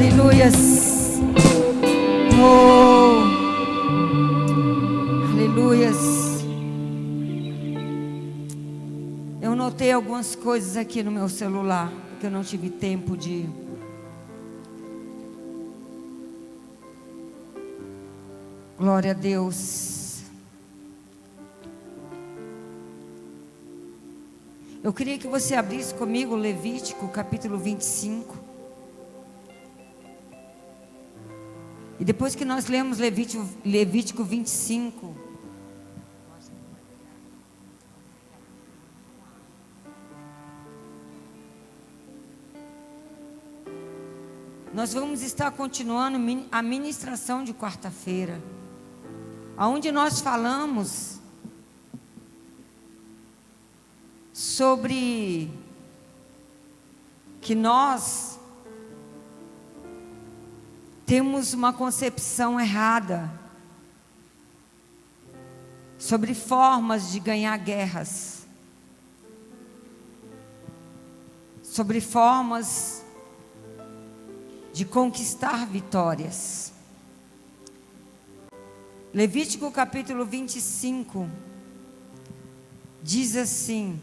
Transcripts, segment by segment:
Aleluias. Oh, aleluias. Eu notei algumas coisas aqui no meu celular, porque eu não tive tempo de... Glória a Deus. Eu queria que você abrisse comigo Levítico capítulo 25. E depois que nós lemos Levítico 25, nós vamos estar continuando a ministração de quarta-feira, onde nós falamos sobre que nós temos uma concepção errada sobre formas de ganhar guerras, sobre formas de conquistar vitórias. Levítico capítulo 25 diz assim: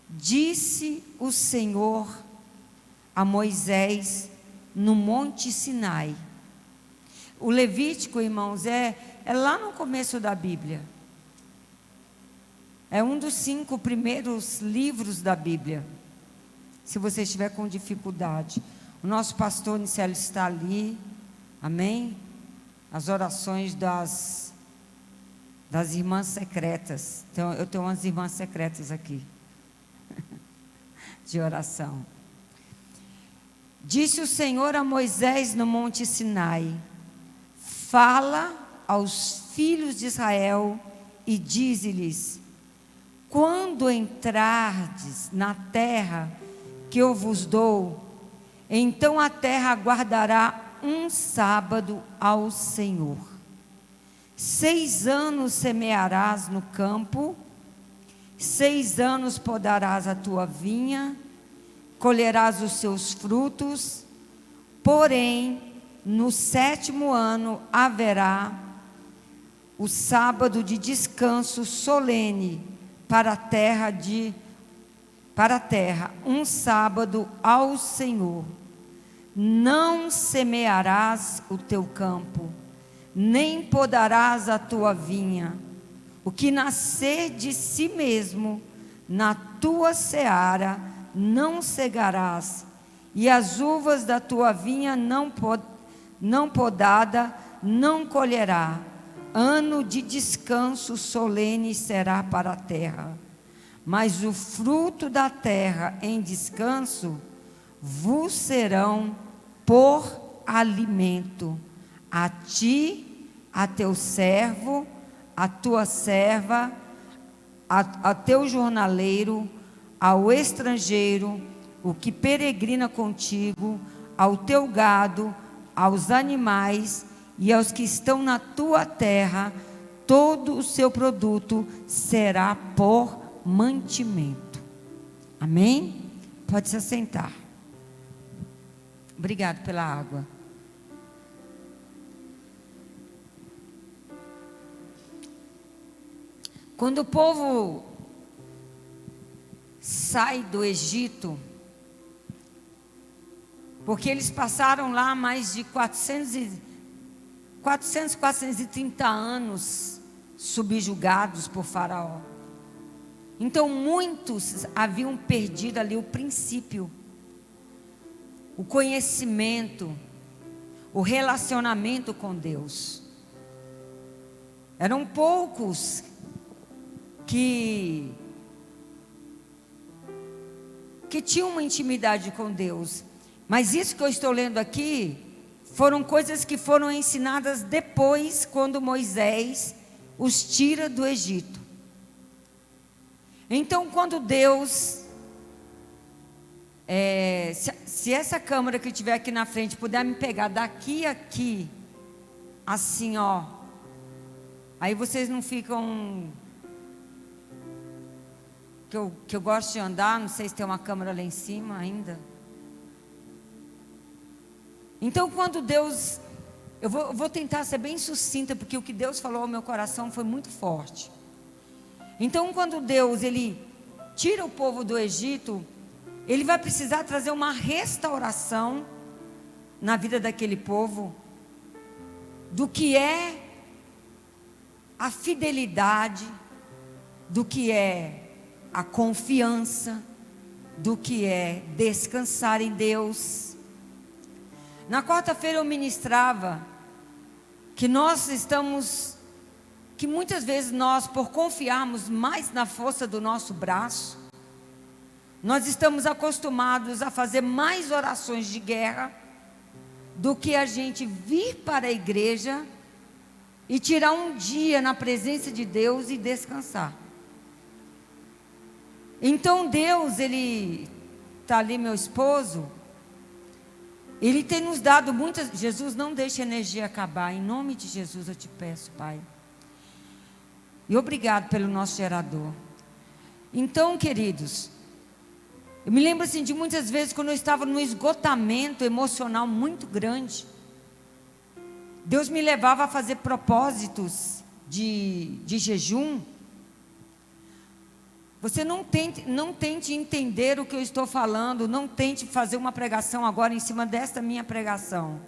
disse o Senhor a Moisés no Monte Sinai. O Levítico, irmãos, é lá no começo da Bíblia. É um dos 5 primeiros livros da Bíblia. Se você estiver com dificuldade, o nosso pastor Nicélio está ali. Amém? As orações das irmãs secretas. Então, eu tenho umas irmãs secretas aqui de oração. Disse o Senhor a Moisés no Monte Sinai: fala aos filhos de Israel e dize-lhes: quando entrardes na terra que eu vos dou, então a terra guardará um sábado ao Senhor. 6 anos semearás no campo, 6 anos podarás a tua vinha, colherás os seus frutos, porém, no 7º ano haverá o sábado de descanso solene para a terra, um sábado ao Senhor. Não semearás o teu campo, nem podarás a tua vinha. O que nascer de si mesmo na tua seara não cegarás, e as uvas da tua vinha não podada não colherá. Ano de descanso solene será para a terra. Mas o fruto da terra em descanso vos serão por alimento, a ti, a teu servo, a tua serva, a teu jornaleiro, ao estrangeiro, o que peregrina contigo, ao teu gado, aos animais e aos que estão na tua terra, todo o seu produto será por mantimento. Amém? Pode se assentar. Obrigado pela água. Quando o povo sai do Egito, porque eles passaram lá mais de 430 anos subjugados por Faraó. Então muitos haviam perdido ali o princípio, o conhecimento, o relacionamento com Deus. Eram poucos que tinham uma intimidade com Deus. Mas isso que eu estou lendo aqui foram coisas que foram ensinadas depois, quando Moisés os tira do Egito. Então, quando Deus, se essa câmera que estiver aqui na frente puder me pegar daqui a aqui, assim, ó, aí vocês não ficam... Que eu gosto de andar, não sei se tem uma câmera lá em cima ainda. Então, quando Deus... Eu vou tentar ser bem sucinta, porque o que Deus falou ao meu coração foi muito forte. Então, quando Deus, Ele tira o povo do Egito, Ele vai precisar trazer uma restauração na vida daquele povo, do que é a fidelidade, do que é a confiança, do que é descansar em Deus. Na quarta-feira eu ministrava que que muitas vezes nós, por confiarmos mais na força do nosso braço, nós estamos acostumados a fazer mais orações de guerra do que a gente vir para a igreja e tirar um dia na presença de Deus e descansar. Então Deus, Ele está ali, meu esposo, Ele tem nos dado muitas... Jesus, não deixe a energia acabar, em nome de Jesus eu te peço, Pai. E obrigado pelo nosso gerador. Então, queridos, eu me lembro assim de muitas vezes quando eu estava num esgotamento emocional muito grande, Deus me levava a fazer propósitos de jejum. Você não tente entender o que eu estou falando, não tente fazer uma pregação agora em cima desta minha pregação.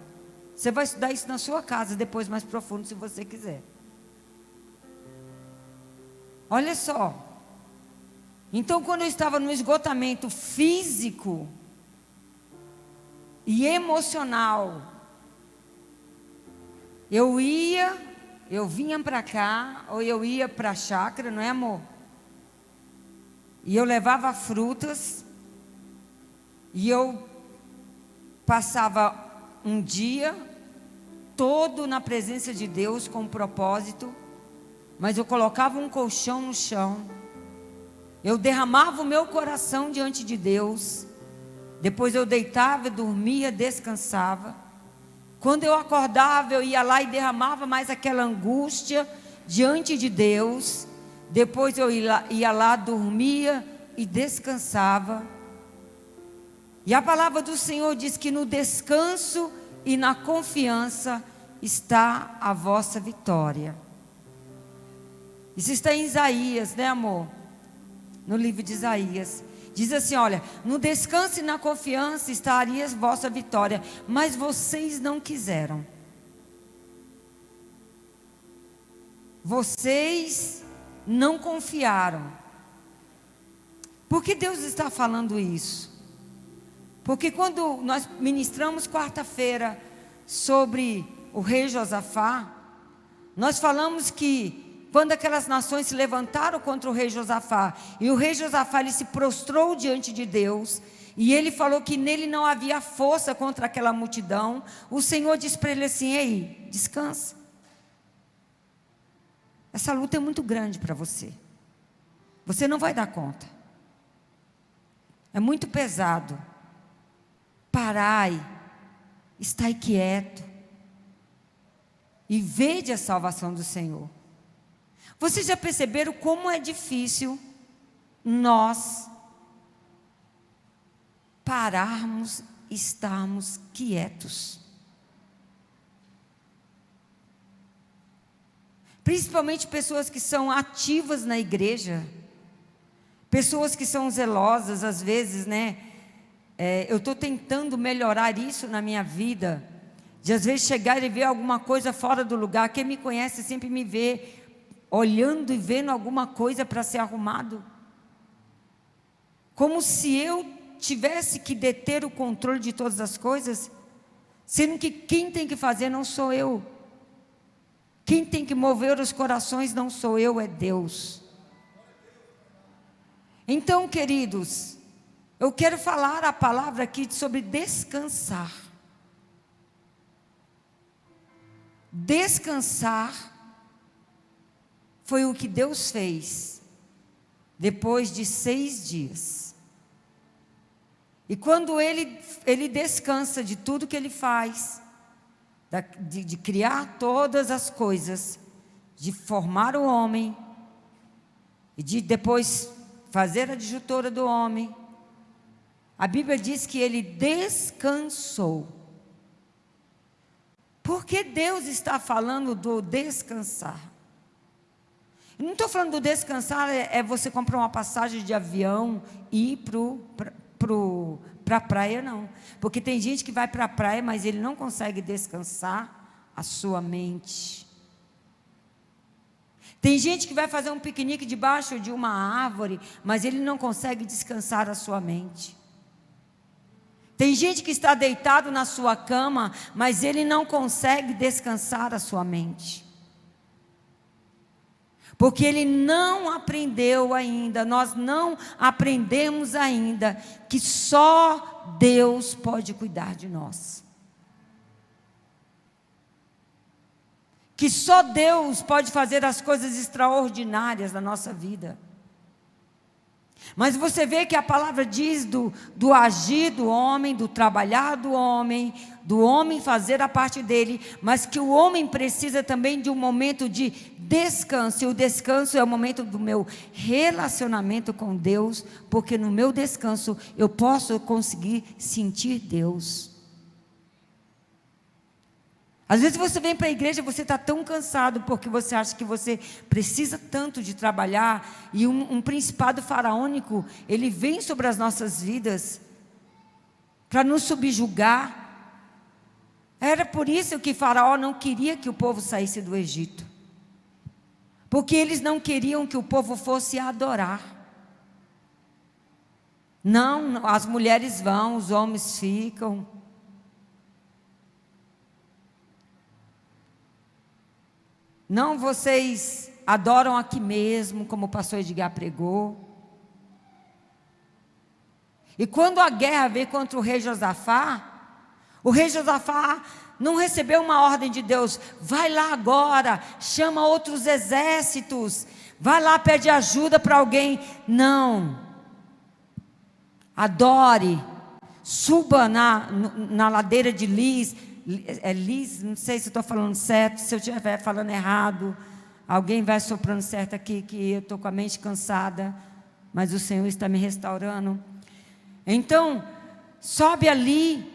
Você vai estudar isso na sua casa, depois mais profundo, se você quiser. Olha só. Então, quando eu estava no esgotamento físico e emocional, eu vinha para cá, ou eu ia para a chácara, não é, amor? E eu levava frutas, e eu passava um dia todo na presença de Deus com um propósito, mas eu colocava um colchão no chão, eu derramava o meu coração diante de Deus, depois eu deitava, dormia, descansava. Quando eu acordava, eu ia lá e derramava mais aquela angústia diante de Deus. Depois eu ia lá, dormia e descansava. E a palavra do Senhor diz que no descanso e na confiança está a vossa vitória. Isso está em Isaías, né, amor? No livro de Isaías. Diz assim, olha, no descanso e na confiança estaria a vossa vitória, mas vocês não quiseram. Vocês não confiaram. Por que Deus está falando isso? Porque quando nós ministramos quarta-feira sobre o rei Josafá, nós falamos que quando aquelas nações se levantaram contra o rei Josafá, e o rei Josafá ele se prostrou diante de Deus, e ele falou que nele não havia força contra aquela multidão, o Senhor disse para ele assim, ei, descansa. Essa luta é muito grande para você. Você não vai dar conta. É muito pesado. Parai, estai quieto e vede a salvação do Senhor. Vocês já perceberam como é difícil nós pararmos e estarmos quietos? Principalmente pessoas que são ativas na igreja, pessoas que são zelosas, às vezes, né? Eu estou tentando melhorar isso na minha vida, de às vezes chegar e ver alguma coisa fora do lugar. Quem me conhece sempre me vê olhando e vendo alguma coisa para ser arrumado, como se eu tivesse que deter o controle de todas as coisas, sendo que quem tem que fazer não sou eu. Quem tem que mover os corações não sou eu, é Deus. Então, queridos, eu quero falar a palavra aqui sobre descansar. Descansar foi o que Deus fez depois de 6 dias. E quando ele descansa de tudo que ele faz, de criar todas as coisas, de formar o homem, e de depois fazer a adjutora do homem, a Bíblia diz que ele descansou. Porque Deus está falando do descansar. Eu não estou falando do descansar, é você comprar uma passagem de avião e ir para a praia, não. Porque tem gente que vai para a praia, mas ele não consegue descansar a sua mente. Tem gente que vai fazer um piquenique debaixo de uma árvore, mas ele não consegue descansar a sua mente. Tem gente que está deitado na sua cama, mas ele não consegue descansar a sua mente. Porque ele não aprendeu ainda, nós não aprendemos ainda que só Deus pode cuidar de nós. Que só Deus pode fazer as coisas extraordinárias na nossa vida. Mas você vê que a palavra diz do agir do homem, do trabalhar do homem fazer a parte dele, mas que o homem precisa também de um momento de descanso, e o descanso é o momento do meu relacionamento com Deus, porque no meu descanso eu posso conseguir sentir Deus. Às vezes você vem para a igreja, você está tão cansado, porque você acha que você precisa tanto de trabalhar, e um principado faraônico, ele vem sobre as nossas vidas, para nos subjugar. Era por isso que Faraó não queria que o povo saísse do Egito, porque eles não queriam que o povo fosse adorar. Não, as mulheres vão, os homens ficam. Não, vocês adoram aqui mesmo, como o pastor Edgar pregou. E quando a guerra veio contra o rei Josafá não recebeu uma ordem de Deus: vai lá agora, chama outros exércitos, vai lá, pede ajuda para alguém. Não. Adore, suba na ladeira de Lis. Lis, não sei se estou falando certo, se eu estiver falando errado, alguém vai soprando certo aqui, que eu estou com a mente cansada, mas o Senhor está me restaurando. Então, sobe ali,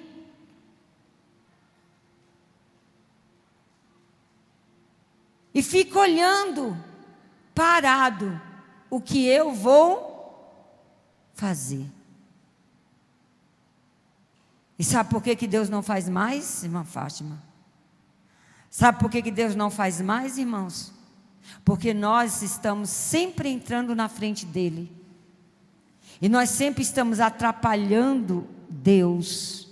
e fica olhando, parado, o que eu vou fazer. E sabe por que Deus não faz mais, irmã Fátima? Sabe por que Deus não faz mais, irmãos? Porque nós estamos sempre entrando na frente dEle. E nós sempre estamos atrapalhando Deus.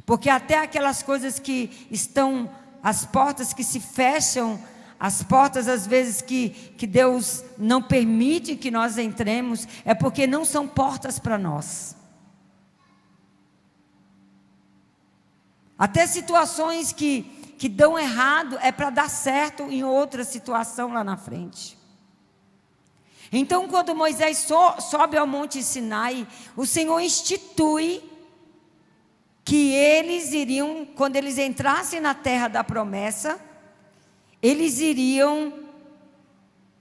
Porque até aquelas coisas que estão, as portas que se fecham, as portas às vezes que Deus não permite que nós entremos, é porque não são portas para nós. Até situações que dão errado, é para dar certo em outra situação lá na frente. Então, quando Moisés sobe ao Monte Sinai, o Senhor institui que eles iriam, quando eles entrassem na terra da promessa, eles iriam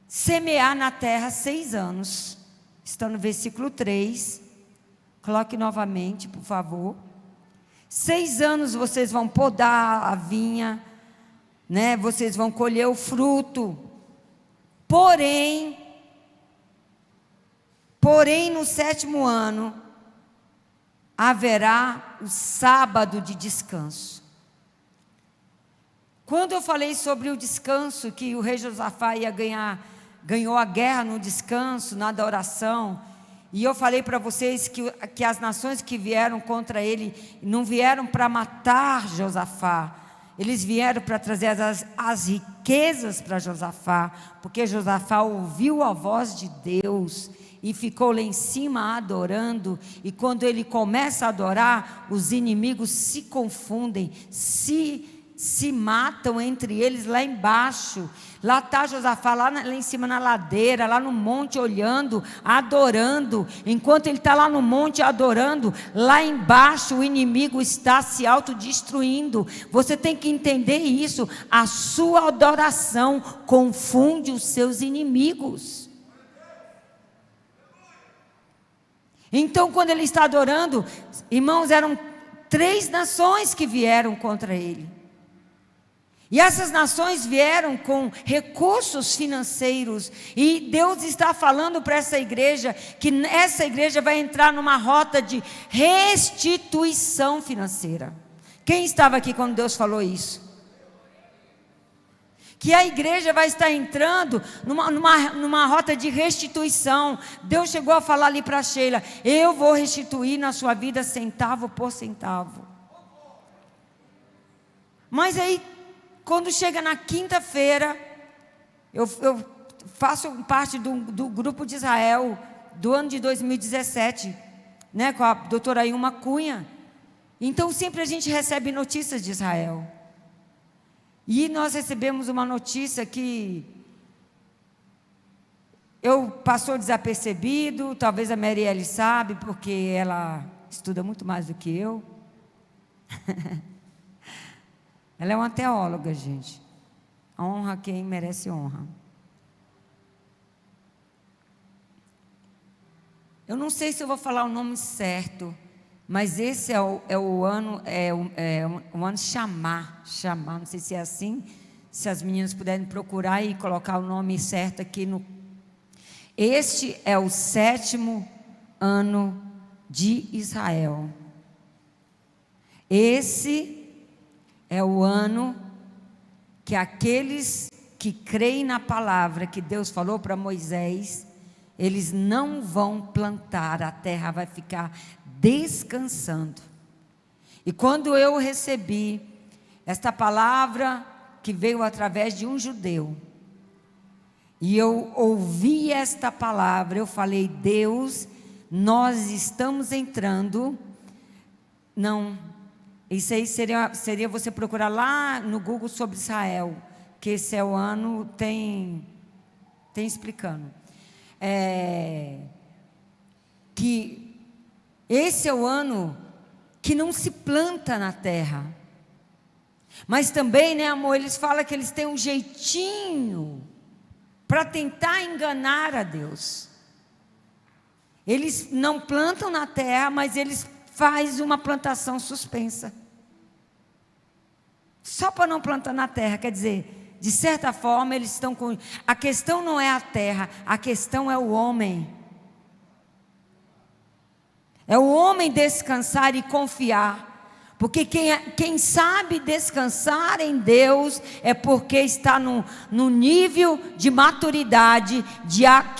semear na terra 6 anos. Está no versículo 3. Coloque novamente, por favor. 6 anos vocês vão podar a vinha, né? Vocês vão colher o fruto. Porém, no 7º ano, haverá o sábado de descanso. Quando eu falei sobre o descanso, que o rei Josafá ganhou a guerra no descanso, na adoração, e eu falei para vocês que as nações que vieram contra ele, não vieram para matar Josafá, eles vieram para trazer as riquezas para Josafá, porque Josafá ouviu a voz de Deus, e ficou lá em cima adorando, e quando ele começa a adorar, os inimigos se confundem, se matam entre eles lá embaixo. Lá está Josafá, lá em cima na ladeira, lá no monte olhando, adorando. Enquanto ele está lá no monte adorando, lá embaixo o inimigo está se autodestruindo. Você tem que entender isso. A sua adoração confunde os seus inimigos. Então, quando ele está adorando, irmãos, eram 3 nações que vieram contra ele. E essas nações vieram com recursos financeiros. E Deus está falando para essa igreja que essa igreja vai entrar numa rota de restituição financeira. Quem estava aqui quando Deus falou isso? Que a igreja vai estar entrando numa rota de restituição. Deus chegou a falar ali para Sheila: eu vou restituir na sua vida centavo por centavo. Mas aí, quando chega na quinta-feira, eu faço parte do grupo de Israel do ano de 2017, né, com a doutora Ilma Cunha. Então sempre a gente recebe notícias de Israel. E nós recebemos uma notícia que passou desapercebido, talvez a Marielle sabe, porque ela estuda muito mais do que eu. Ela é uma teóloga, gente. Honra quem merece honra. Eu não sei se eu vou falar o nome certo, mas esse é o ano chamar, não sei se é assim, se as meninas puderem procurar e colocar o nome certo aqui no... Este é o 7º ano de Israel. Esse é o ano que aqueles que creem na palavra que Deus falou para Moisés, eles não vão plantar, a terra vai ficar descansando. E quando eu recebi esta palavra, que veio através de um judeu, e eu ouvi esta palavra, eu falei: Deus, nós estamos entrando. Não, isso aí seria você procurar lá no Google sobre Israel, que esse é o ano, tem explicando. Que esse é o ano que não se planta na terra. Mas também, né, amor, eles falam que eles têm um jeitinho para tentar enganar a Deus. Eles não plantam na terra, mas eles fazem uma plantação suspensa. Só para não plantar na terra, quer dizer, de certa forma eles estão com... A questão não é a terra, a questão é o homem. É o homem descansar e confiar. Porque quem sabe descansar em Deus é porque está no nível de maturidade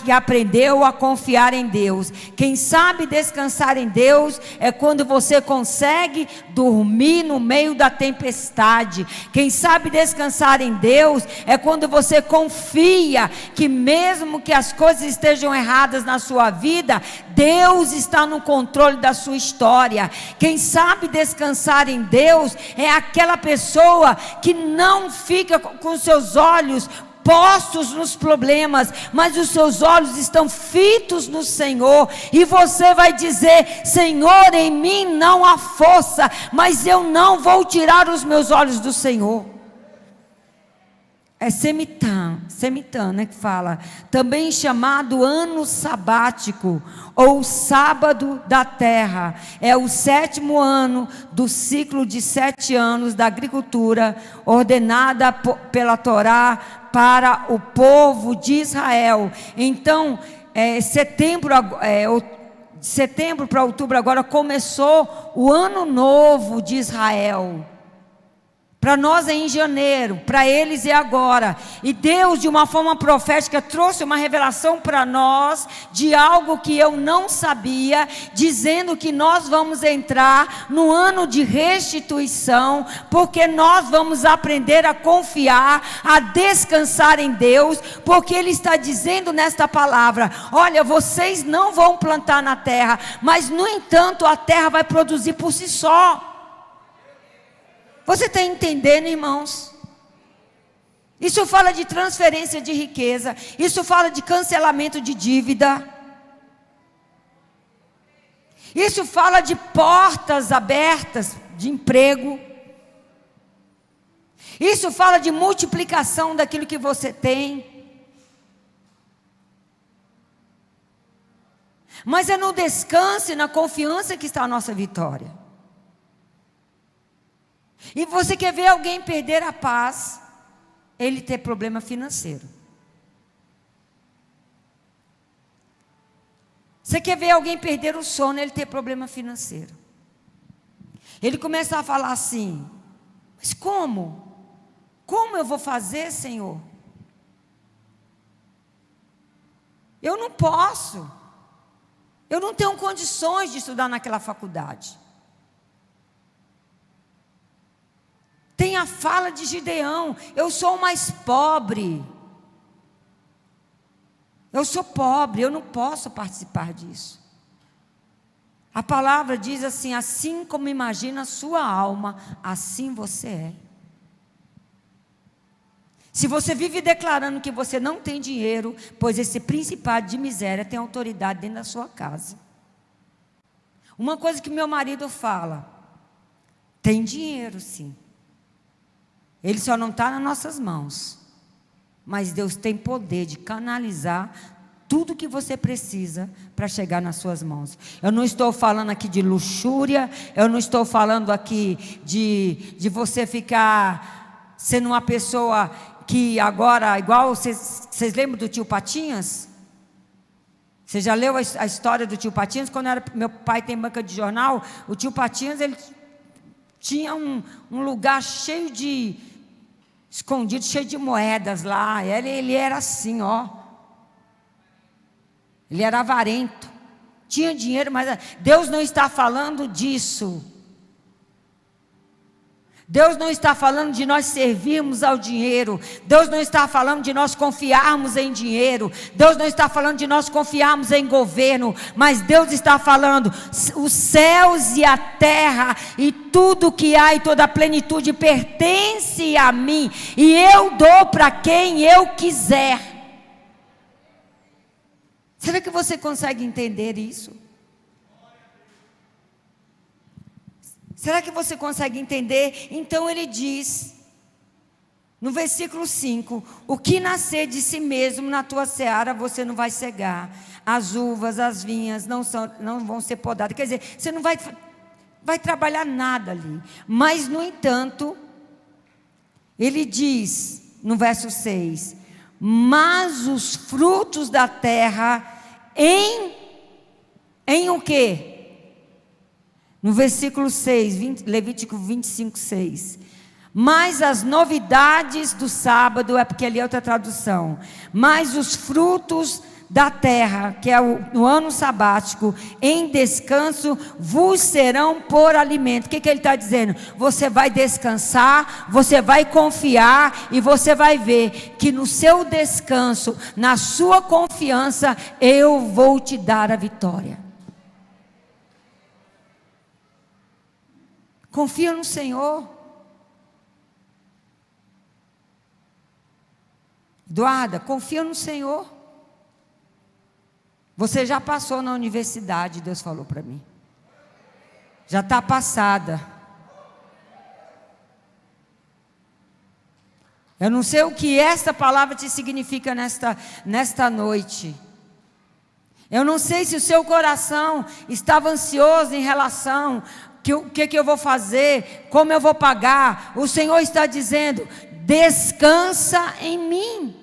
que aprendeu a confiar em Deus. Quem sabe descansar em Deus é quando você consegue dormir no meio da tempestade. Quem sabe descansar em Deus é quando você confia que mesmo que as coisas estejam erradas na sua vida, Deus está no controle da sua história. Quem sabe descansar em Deus é aquela pessoa que não fica com seus olhos postos nos problemas, mas os seus olhos estão fitos no Senhor, e você vai dizer: Senhor, em mim não há força, mas eu não vou tirar os meus olhos do Senhor. É Semitã, né, que fala, também chamado ano sabático, ou sábado da terra. É o 7º ano do ciclo de 7 anos da agricultura, ordenada pela Torá para o povo de Israel. Então, de setembro para outubro agora começou o ano novo de Israel. Para nós é em janeiro, para eles é agora. E Deus, de uma forma profética, trouxe uma revelação para nós de algo que eu não sabia, dizendo que nós vamos entrar no ano de restituição, porque nós vamos aprender a confiar, a descansar em Deus, porque Ele está dizendo nesta palavra: olha, vocês não vão plantar na terra, mas no entanto a terra vai produzir por si só. Você está entendendo, irmãos? Isso fala de transferência de riqueza. Isso fala de cancelamento de dívida. Isso fala de portas abertas de emprego. Isso fala de multiplicação daquilo que você tem. Mas é no descanso e na confiança que está a nossa vitória. E você quer ver alguém perder a paz, ele ter problema financeiro. Você quer ver alguém perder o sono, ele ter problema financeiro. Ele começa a falar assim: mas como? Como eu vou fazer, Senhor? Eu não posso. Eu não tenho condições de estudar naquela faculdade. Tem a fala de Gideão: eu sou o mais pobre. Eu sou pobre, eu não posso participar disso. A palavra diz assim: assim como imagina a sua alma, assim você é. Se você vive declarando que você não tem dinheiro, pois esse principado de miséria tem autoridade dentro da sua casa. Uma coisa que meu marido fala: tem dinheiro sim. Ele só não está nas nossas mãos. Mas Deus tem poder de canalizar tudo que você precisa para chegar nas suas mãos. Eu não estou falando aqui de luxúria, eu não estou falando aqui de você ficar sendo uma pessoa que agora, igual vocês lembram do tio Patinhas? Você já leu a história do tio Patinhas? Quando meu pai tem banca de jornal, o tio Patinhas, ele tinha um lugar cheio de, escondido, cheio de moedas lá. Ele era assim, ó. Ele era avarento. Tinha dinheiro, mas Deus não está falando disso. Deus não está falando de nós servirmos ao dinheiro. Deus não está falando de nós confiarmos em dinheiro. Deus não está falando de nós confiarmos em governo. Mas Deus está falando: os céus e a terra e tudo que há e toda a plenitude pertence a mim. E eu dou para quem eu quiser. Será que você consegue entender isso? Será que você consegue entender? Então ele diz, no versículo 5: o que nascer de si mesmo na tua seara, você não vai cegar. As uvas, as vinhas não vão ser podadas. Quer dizer, você não vai trabalhar nada ali. Mas, no entanto, ele diz, no verso 6: mas os frutos da terra, em o quê? No versículo 6, Levítico 25, 6. Mas as novidades do sábado, é porque ali é outra tradução. Mas os frutos da terra, que é no ano sabático, em descanso, vos serão por alimento. O que ele está dizendo? Você vai descansar, você vai confiar, e você vai ver que no seu descanso, na sua confiança, eu vou te dar a vitória. Confia no Senhor. Eduarda, confia no Senhor. Você já passou na universidade, Deus falou para mim. Já está passada. Eu não sei o que esta palavra te significa nesta noite. Eu não sei se o seu coração estava ansioso em relação o que eu vou fazer, como eu vou pagar. O Senhor está dizendo: descansa em mim.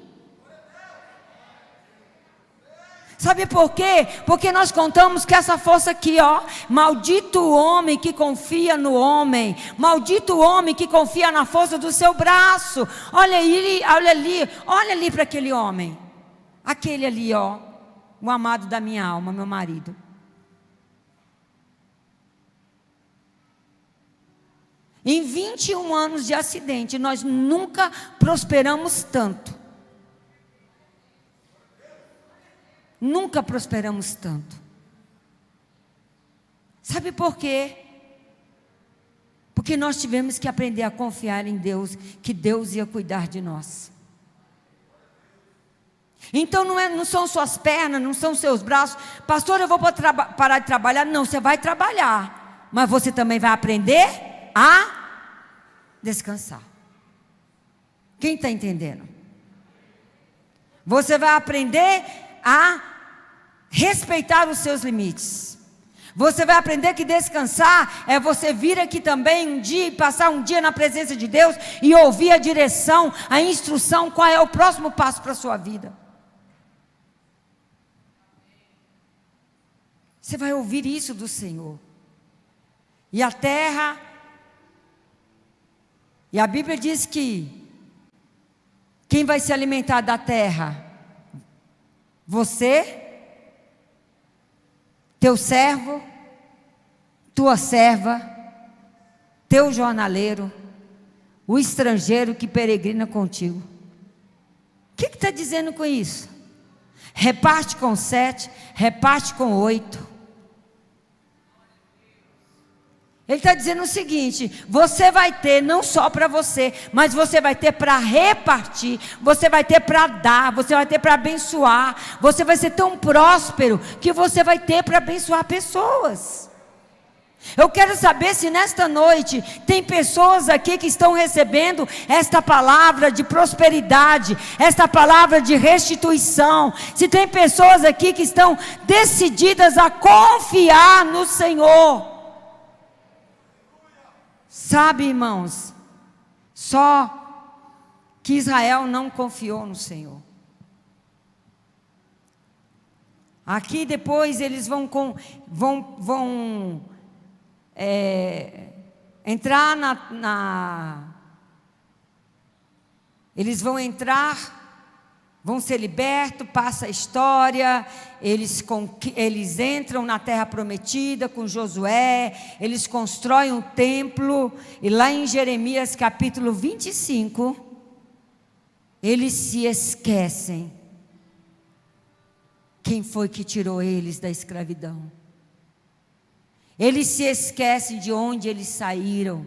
Sabe por quê? Porque nós contamos com essa força aqui, ó. Maldito o homem que confia no homem. Maldito o homem que confia na força do seu braço. Olha ali para aquele homem. Aquele ali, ó. O amado da minha alma, meu marido. Em 21 anos de acidente, nós nunca prosperamos tanto. Nunca prosperamos tanto. Sabe por quê? Porque nós tivemos que aprender a confiar em Deus, que Deus ia cuidar de nós. Então não são suas pernas, não são seus braços. Pastor, eu vou parar de trabalhar. Não, você vai trabalhar, mas você também vai aprender a descansar. Quem está entendendo? Você vai aprender a respeitar os seus limites. Você vai aprender que descansar é você vir aqui também um dia e passar um dia na presença de Deus e ouvir a direção, a instrução, qual é o próximo passo para a sua vida. Você vai ouvir isso do Senhor. E a terra, e a Bíblia diz que quem vai se alimentar da terra? Você, teu servo, tua serva, teu jornaleiro, o estrangeiro que peregrina contigo. O que está dizendo com isso? Reparte com 7, reparte com 8. Ele está dizendo o seguinte: você vai ter não só para você, mas você vai ter para repartir, você vai ter para dar, você vai ter para abençoar, você vai ser tão próspero que você vai ter para abençoar pessoas. Eu quero saber se nesta noite tem pessoas aqui que estão recebendo esta palavra de prosperidade, esta palavra de restituição, se tem pessoas aqui que estão decididas a confiar no Senhor. Sabe, irmãos, só que Israel não confiou no Senhor. Aqui depois eles vão entrar eles vão entrar, vão ser libertos, passa a história, eles entram na terra prometida com Josué, eles constroem um templo, e lá em Jeremias capítulo 25, eles se esquecem quem foi que tirou eles da escravidão. Eles se esquecem de onde eles saíram.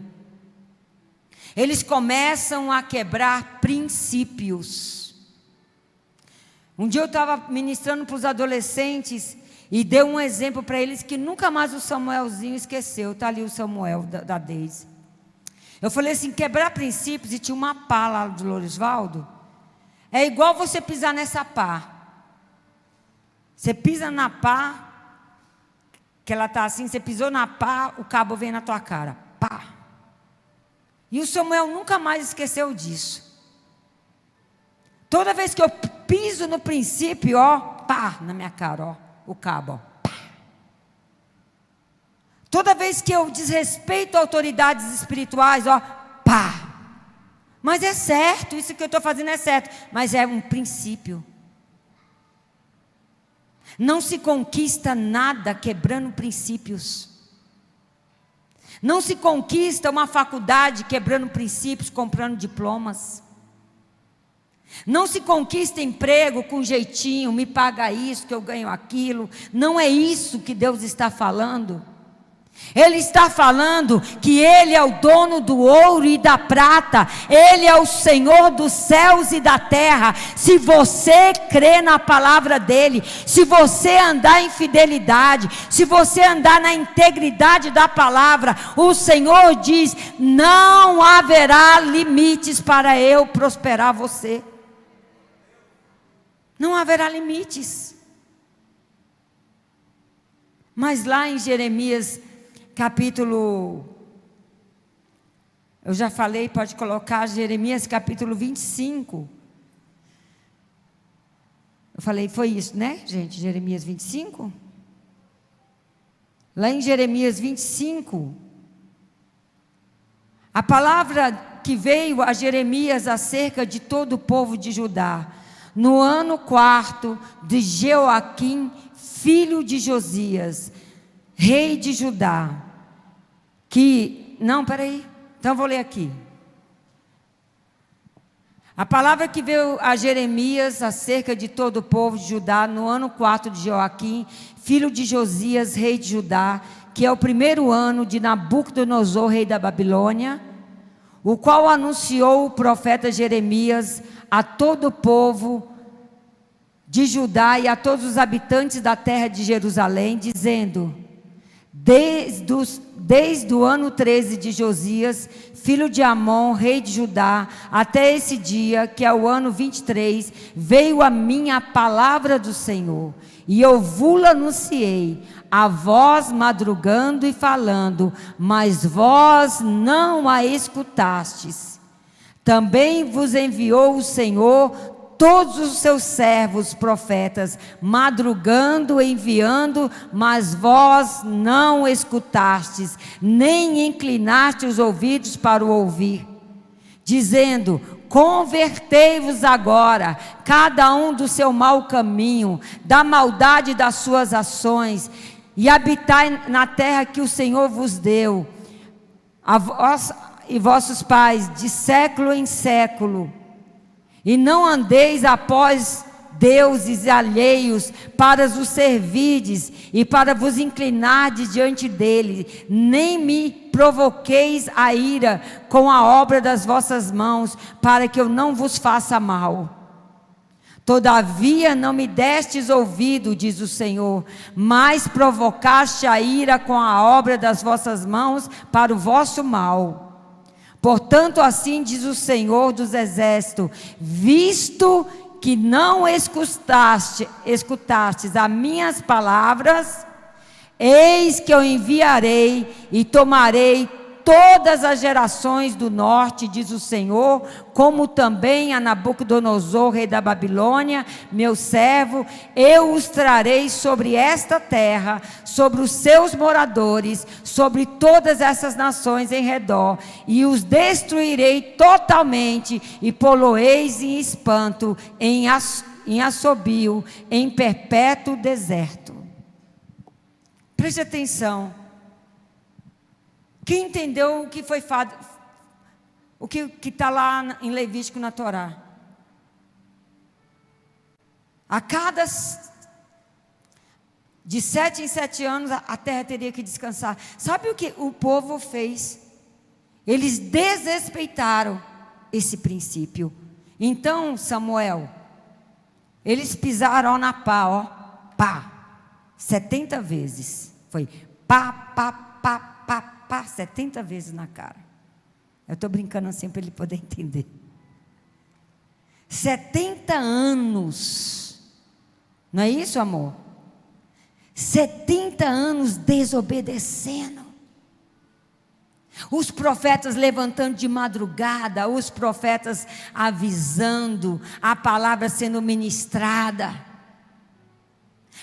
Eles começam a quebrar princípios. Um dia eu estava ministrando para os adolescentes e dei um exemplo para eles que nunca mais o Samuelzinho esqueceu. Está ali o Samuel da Deise. Eu falei assim: quebrar princípios, e tinha uma pá lá do Lorisvaldo. É igual você pisar nessa pá. Você pisa na pá, que ela está assim, você pisou na pá, o cabo vem na tua cara. Pá. E o Samuel nunca mais esqueceu disso. Toda vez que eu piso no princípio, ó, pá, na minha cara, ó, o cabo, ó, pá. Toda vez que eu desrespeito autoridades espirituais, ó, pá. Mas é certo, isso que eu estou fazendo é certo, mas é um princípio. Não se conquista nada quebrando princípios. Não se conquista uma faculdade quebrando princípios, comprando diplomas. Não se conquista emprego com jeitinho, me paga isso que eu ganho aquilo. Não é isso que Deus está falando. Ele está falando que Ele é o dono do ouro e da prata. Ele é o Senhor dos céus e da terra. Se você crê na palavra dEle, se você andar em fidelidade, se você andar na integridade da palavra, o Senhor diz: não haverá limites para eu prosperar você. Não haverá limites. Mas lá em Jeremias capítulo, eu já falei, pode colocar Jeremias capítulo 25. Eu falei, foi isso, né, gente? Jeremias 25. Lá em Jeremias 25, a palavra que veio a Jeremias acerca de todo o povo de Judá, no ano 4 de Jeoaquim, filho de Josias, rei de Judá, então vou ler aqui. A palavra que veio a Jeremias acerca de todo o povo de Judá, no ano 4 de Joaquim, filho de Josias, rei de Judá, que é o primeiro ano de Nabucodonosor, rei da Babilônia, o qual anunciou o profeta Jeremias a todo o povo de Judá e a todos os habitantes da terra de Jerusalém, dizendo: Desde o ano 13 de Josias, filho de Amon, rei de Judá, até esse dia, que é o ano 23, veio a mim a palavra do Senhor, e eu vos-la anunciei, a vós madrugando e falando, mas vós não a escutastes. Também vos enviou o Senhor todos os seus servos profetas, madrugando, enviando, mas vós não escutastes, nem inclinastes os ouvidos para o ouvir, dizendo: convertei-vos agora, cada um do seu mau caminho, da maldade das suas ações, e habitai na terra que o Senhor vos deu, a vós e vossos pais, de século em século. E não andeis após deuses alheios para os servirdes e para vos inclinardes diante dele, nem me provoqueis a ira com a obra das vossas mãos, para que eu não vos faça mal. Todavia não me destes ouvido, diz o Senhor, mas provocaste a ira com a obra das vossas mãos para o vosso mal. Portanto, assim diz o Senhor dos Exércitos: visto que não escutastes as minhas palavras, eis que eu enviarei e tomarei todas as gerações do norte, diz o Senhor, como também a Nabucodonosor, rei da Babilônia, meu servo, eu os trarei sobre esta terra, sobre os seus moradores, sobre todas essas nações em redor, e os destruirei totalmente, e poloeis em espanto, em assobio, em perpétuo deserto. Preste atenção. Quem entendeu o que foi o que está lá em Levítico na Torá? A cada de 7 em 7 anos a terra teria que descansar. Sabe o que o povo fez? Eles desrespeitaram esse princípio. Então, Samuel, eles pisaram na pá, ó, pá, 70 vezes. Foi pá, pá, pá, pá, pá, 70 vezes na cara. Eu estou brincando assim para ele poder entender. 70 anos. Não é isso, amor? 70 anos desobedecendo. Os profetas levantando de madrugada, os profetas avisando, a palavra sendo ministrada.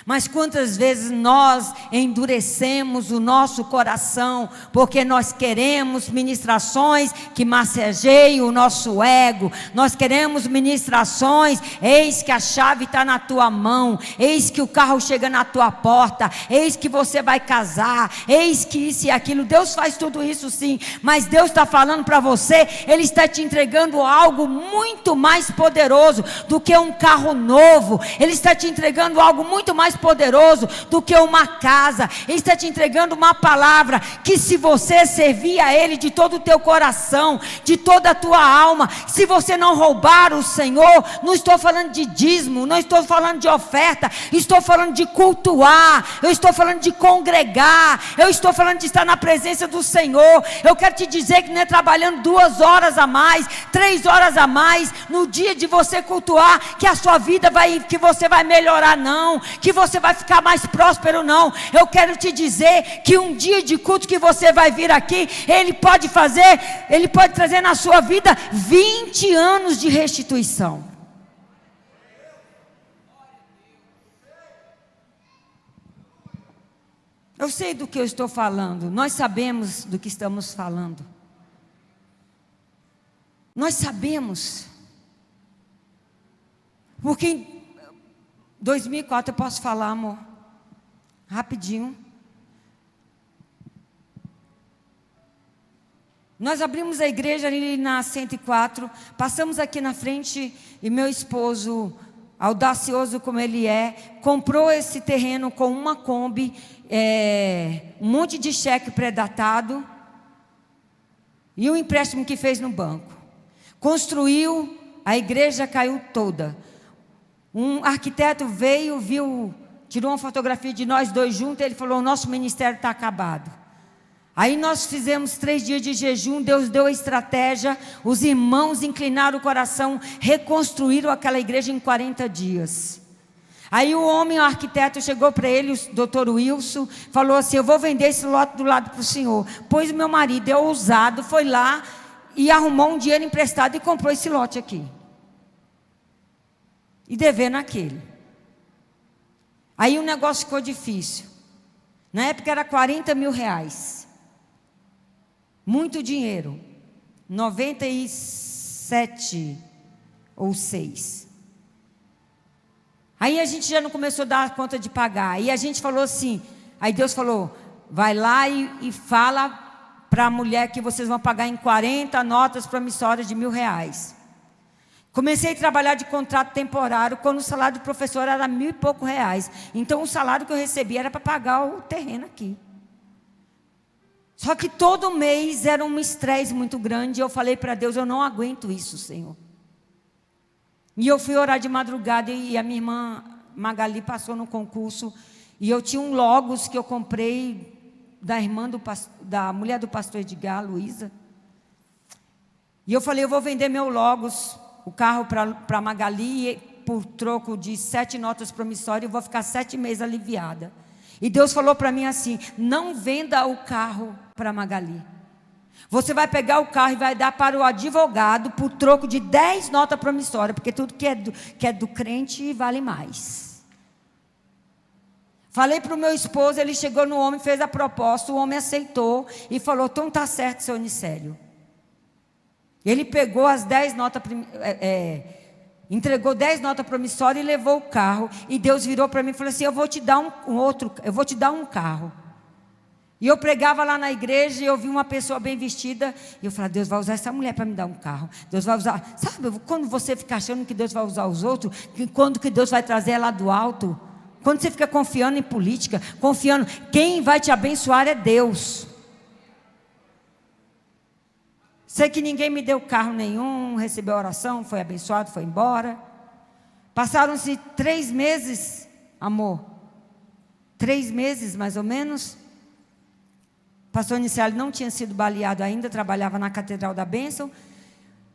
Mas quantas vezes nós endurecemos o nosso coração, porque nós queremos ministrações que massageiem o nosso ego, nós queremos ministrações, eis que a chave está na tua mão, eis que o carro chega na tua porta, eis que você vai casar, eis que isso e aquilo. Deus faz tudo isso sim, mas Deus está falando para você, Ele está te entregando algo muito mais poderoso do que um carro novo, Ele está te entregando algo muito mais poderoso do que uma casa. Ele está te entregando uma palavra que, se você servir a Ele de todo o teu coração, de toda a tua alma, se você não roubar o Senhor, não estou falando de dízimo, não estou falando de oferta, estou falando de cultuar, eu estou falando de congregar, eu estou falando de estar na presença do Senhor. Eu quero te dizer que não é trabalhando 2 horas a mais, 3 horas a mais no dia de você cultuar que a sua vida que você vai melhorar, não, que você vai ficar mais próspero, não. Eu quero te dizer que um dia de culto que você vai vir aqui, Ele pode trazer na sua vida 20 anos de restituição. Eu sei do que eu estou falando, nós sabemos do que estamos falando. Nós sabemos. Porque em 2004, eu posso falar, amor? Rapidinho. Nós abrimos a igreja ali na 104, passamos aqui na frente e meu esposo, audacioso como ele é, comprou esse terreno com uma Kombi, um monte de cheque pré-datado e um empréstimo que fez no banco. Construiu, a igreja caiu toda. Um arquiteto veio, viu tirou uma fotografia de nós dois juntos, ele falou, o nosso ministério está acabado. Aí nós fizemos 3 dias de jejum, Deus deu a estratégia, os irmãos inclinaram o coração, reconstruíram aquela igreja em 40 dias. Aí o homem, o arquiteto, chegou para ele, o doutor Wilson, falou assim, eu vou vender esse lote do lado para o senhor. Pois o meu marido é ousado, foi lá e arrumou um dinheiro emprestado e comprou esse lote aqui. E devendo aquele. Aí o negócio ficou difícil. Na época era 40 mil reais. Muito dinheiro. 97 ou 6. Aí a gente já não começou a dar conta de pagar. Aí a gente falou assim, aí Deus falou, vai lá e fala para a mulher que vocês vão pagar em 40 notas promissórias de R$1.000. Comecei a trabalhar de contrato temporário, quando o salário do professor era R$1.000 e poucos. Então o salário que eu recebia era para pagar o terreno aqui. Só que todo mês era um estresse muito grande. E eu falei para Deus, eu não aguento isso, Senhor. E eu fui orar de madrugada e a minha irmã Magali passou no concurso. E eu tinha um Logos que eu comprei da irmã da mulher do pastor Edgar, Luísa. E eu falei, eu vou vender meu Logos, o carro para Magali, por troco de 7 notas promissórias, e vou ficar 7 meses aliviada. E Deus falou para mim assim, não venda o carro para Magali. Você vai pegar o carro e vai dar para o advogado por troco de 10 notas promissórias, porque tudo que é do crente vale mais. Falei para o meu esposo, ele chegou no homem, fez a proposta, o homem aceitou e falou, então está certo, seu Nicélio. Ele pegou as 10 notas, entregou 10 notas promissórias e levou o carro. E Deus virou para mim e falou assim, eu vou te dar eu vou te dar um carro. E eu pregava lá na igreja e eu vi uma pessoa bem vestida. E eu falei, Deus vai usar essa mulher para me dar um carro. Deus vai usar, sabe, quando você fica achando que Deus vai usar os outros, quando que Deus vai trazer ela do alto? Quando você fica confiando em política, confiando, quem vai te abençoar é Deus. Sei que ninguém me deu carro nenhum, recebeu oração, foi abençoado, foi embora. Passaram-se 3 meses, amor. 3 meses, mais ou menos. Pastor Nicélio não tinha sido baleado ainda, trabalhava na Catedral da Bênção.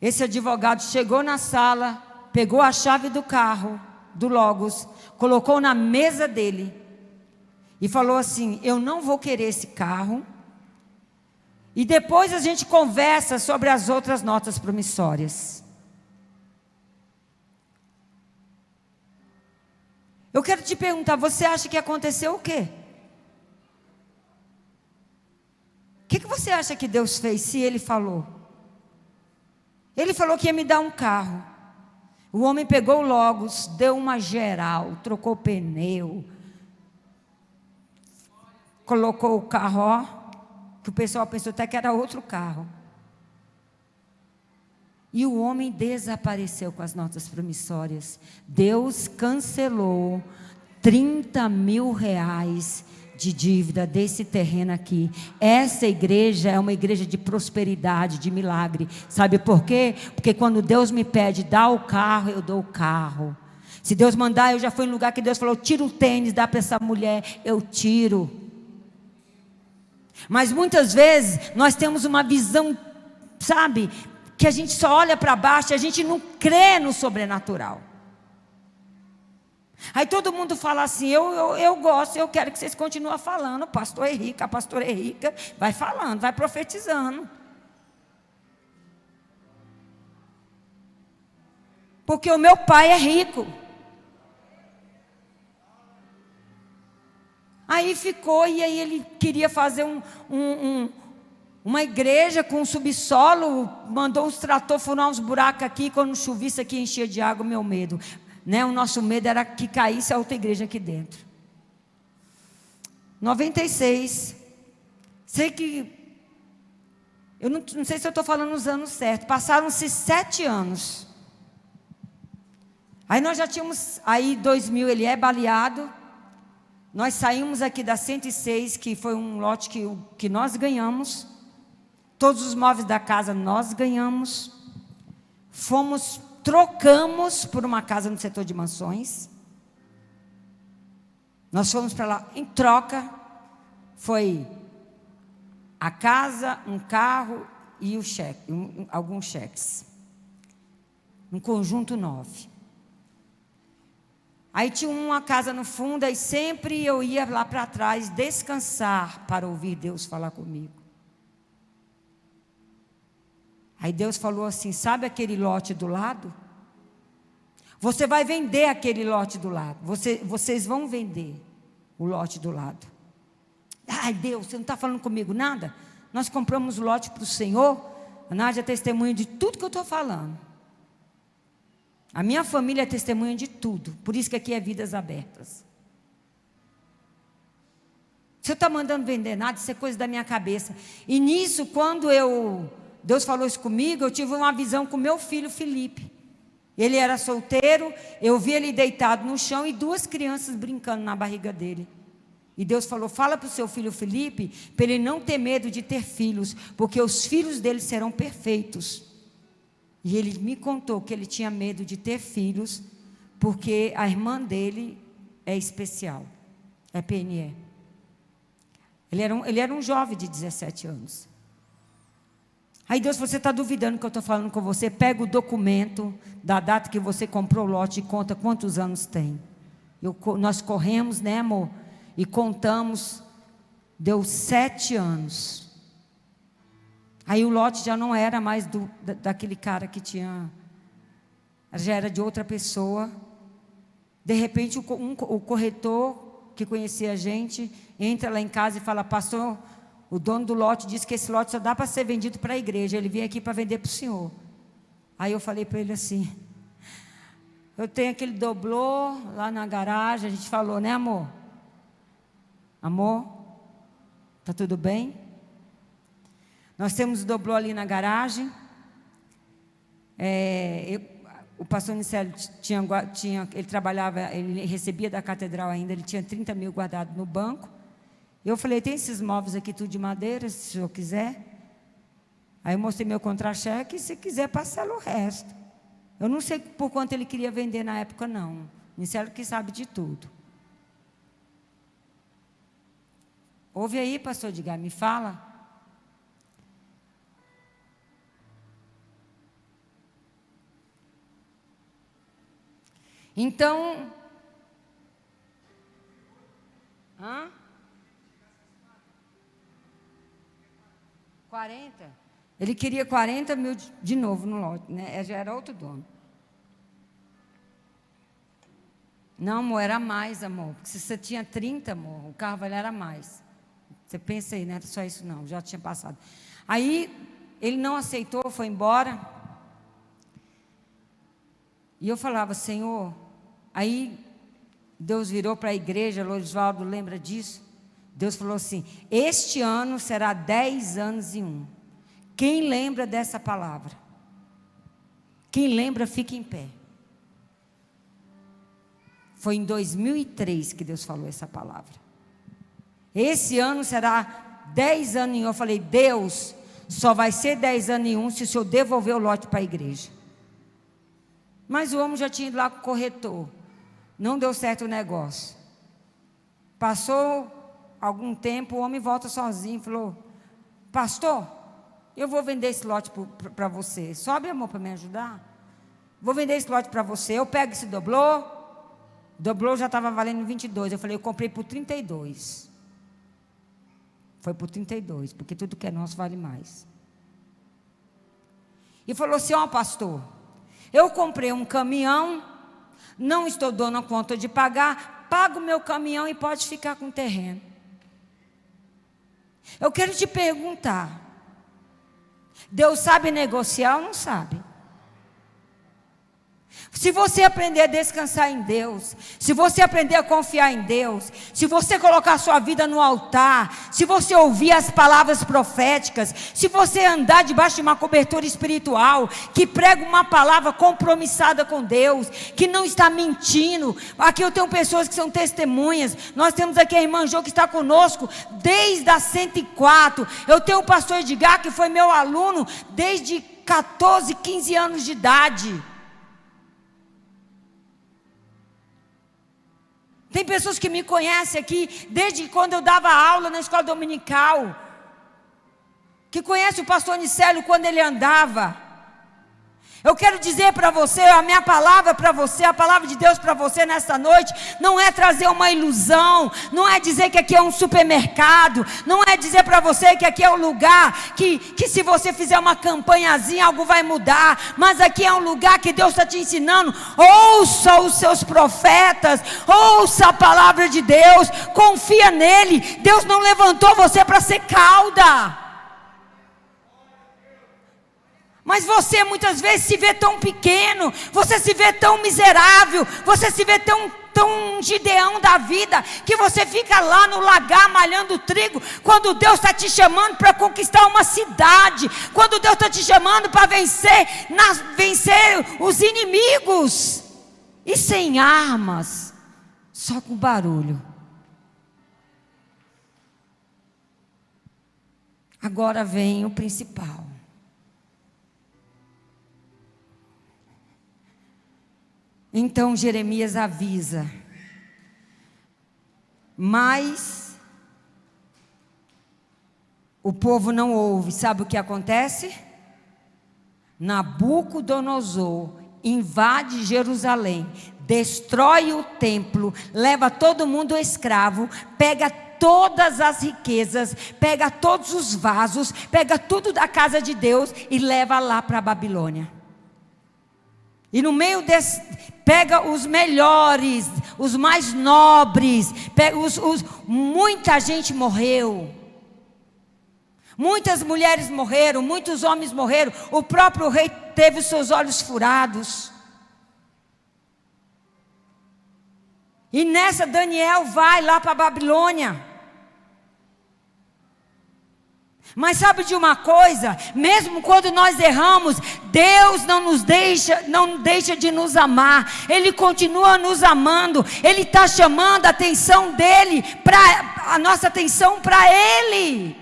Esse advogado chegou na sala, pegou a chave do carro, do Logos, colocou na mesa dele e falou assim, eu não vou querer esse carro. E depois a gente conversa sobre as outras notas promissórias. Eu quero te perguntar, você acha que aconteceu o quê? O que você acha que Deus fez se Ele falou? Ele falou que ia me dar um carro. O homem pegou o Logos, deu uma geral, trocou pneu, colocou o carro, ó, que o pessoal pensou até que era outro carro. E o homem desapareceu com as notas promissórias. Deus cancelou R$30 mil de dívida desse terreno aqui. Essa igreja é uma igreja de prosperidade, de milagre. Sabe por quê? Porque quando Deus me pede, dá o carro, eu dou o carro. Se Deus mandar, eu já fui em lugar que Deus falou, tira o tênis, dá para essa mulher, eu tiro. Mas muitas vezes, nós temos uma visão, sabe, que a gente só olha para baixo, a gente não crê no sobrenatural. Aí todo mundo fala assim, eu gosto, eu quero que vocês continuem falando, o pastor é rico, a pastora é rica, vai falando, vai profetizando. Porque o meu pai é rico. Aí ficou, e aí ele queria fazer uma igreja com um subsolo, mandou uns trator furar uns buracos aqui, quando chovisse aqui enchia de água, meu medo. Né? O nosso medo era que caísse a outra igreja aqui dentro. 96. Sei que, eu não sei se eu estou falando os anos certos, passaram-se 7 anos. Aí nós já tínhamos, aí 2000 ele é baleado. Nós saímos aqui da 106, que foi um lote que nós ganhamos. Todos os móveis da casa nós ganhamos. Trocamos por uma casa no setor de mansões. Nós fomos para lá. Em troca, foi a casa, um carro e o cheque, alguns cheques. Um conjunto 9. Aí tinha uma casa no fundo, e sempre eu ia lá para trás descansar para ouvir Deus falar comigo. Aí Deus falou assim: sabe aquele lote do lado? Você vai vender aquele lote do lado. Vocês vão vender o lote do lado. Ai, Deus, você não está falando comigo nada? Nós compramos o lote para o Senhor. A Nádia é testemunha de tudo que eu estou falando. A minha família é testemunha de tudo. Por isso que aqui é Vidas Abertas. Se eu estou mandando vender nada, isso é coisa da minha cabeça. E nisso, quando Deus falou isso comigo, eu tive uma visão com meu filho Felipe. Ele era solteiro, eu vi ele deitado no chão e 2 crianças brincando na barriga dele. E Deus falou: fala para o seu filho Felipe, para ele não ter medo de ter filhos, porque os filhos dele serão perfeitos. E ele me contou que ele tinha medo de ter filhos, porque a irmã dele é especial, é PNE. Ele era um jovem de 17 anos. Aí Deus falou: você está duvidando que eu estou falando com você? Pega o documento da data que você comprou o lote e conta quantos anos tem. Nós corremos, né, amor? E contamos, deu 7 anos. Aí o lote já não era mais daquele cara que tinha, já era de outra pessoa. De repente o corretor que conhecia a gente entra lá em casa e fala: pastor, o dono do lote disse que esse lote só dá para ser vendido para a igreja, ele veio aqui para vender para o senhor. Aí eu falei para ele assim: eu tenho aquele doblô lá na garagem. A gente falou, né, amor? Amor, está tudo bem? Nós temos o doblô ali na garagem. O pastor Nicélio ele trabalhava, ele recebia da catedral ainda, ele tinha 30 mil guardado no banco. Eu falei: tem esses móveis aqui tudo de madeira, se o senhor quiser. Aí eu mostrei meu contra-cheque, e se quiser parcela o resto. Eu não sei por quanto ele queria vender na época, não. Nicélio que sabe de tudo. Ouve aí, pastor Edgar, me fala. Então, 40? Ele queria 40 mil de novo no lote, né? Já era outro dono. Não, amor, era mais, amor. Porque se você tinha 30, amor, o carro era mais. Você pensa aí, não era só isso não, já tinha passado. Aí, ele não aceitou, foi embora. E eu falava: Senhor, aí Deus virou para a igreja, Lorisvaldo lembra disso? Deus falou assim: este ano será 10 anos e 1. Quem lembra dessa palavra? Quem lembra, fica em pé. Foi em 2003 que Deus falou essa palavra. Esse ano será 10 anos e 1. Eu falei: Deus, só vai ser 10 anos e 1 se o senhor devolver o lote para a igreja. Mas o homem já tinha ido lá com o corretor. Não deu certo o negócio. Passou algum tempo, o homem volta sozinho e falou: pastor, eu vou vender esse lote para você. Sobe, amor, para me ajudar. Vou vender esse lote para você. Eu pego esse doblô. O doblô já estava valendo 22. Eu falei: eu comprei por 32. Foi por 32, porque tudo que é nosso vale mais. E falou assim: ó, pastor, eu comprei um caminhão, não estou dando a conta de pagar, paga o meu caminhão e pode ficar com o terreno. Eu quero te perguntar, Deus sabe negociar ou não sabe? Se você aprender a descansar em Deus, se você aprender a confiar em Deus, se você colocar a sua vida no altar, se você ouvir as palavras proféticas, se você andar debaixo de uma cobertura espiritual, que prega uma palavra compromissada com Deus, que não está mentindo. Aqui eu tenho pessoas que são testemunhas. Nós temos aqui a irmã Jô, que está conosco desde a 104. Eu tenho o pastor Edgar, que foi meu aluno desde 14, 15 anos de idade. Tem pessoas que me conhecem aqui desde quando eu dava aula na escola dominical, que conhecem o pastor Nicélio quando ele andava. Eu quero dizer para você, a minha palavra para você, a palavra de Deus para você nesta noite, não é trazer uma ilusão, não é dizer que aqui é um supermercado, não é dizer para você que aqui é um lugar que se você fizer uma campanhazinha algo vai mudar, mas aqui é um lugar que Deus está te ensinando. Ouça os seus profetas, ouça a palavra de Deus, confia nele. Deus não levantou você para ser cauda. Mas você muitas vezes se vê tão pequeno, você se vê tão miserável, você se vê tão Gideão da vida, que você fica lá no lagar malhando trigo, quando Deus está te chamando para conquistar uma cidade, quando Deus está te chamando para vencer os inimigos, e sem armas, só com barulho. Agora vem o principal. Então Jeremias avisa, mas o povo não ouve. Sabe o que acontece? Nabucodonosor invade Jerusalém, destrói o templo, leva todo mundo escravo, pega todas as riquezas, pega todos os vasos, pega tudo da casa de Deus e leva lá para a Babilônia. E no meio desse, pega os melhores, os mais nobres, pega muita gente morreu, muitas mulheres morreram, muitos homens morreram, o próprio rei teve os seus olhos furados. E nessa Daniel vai lá para a Babilônia. Mas sabe de uma coisa? Mesmo quando nós erramos, Deus não deixa de nos amar. Ele continua nos amando. Ele está chamando a atenção dele, a nossa atenção para Ele.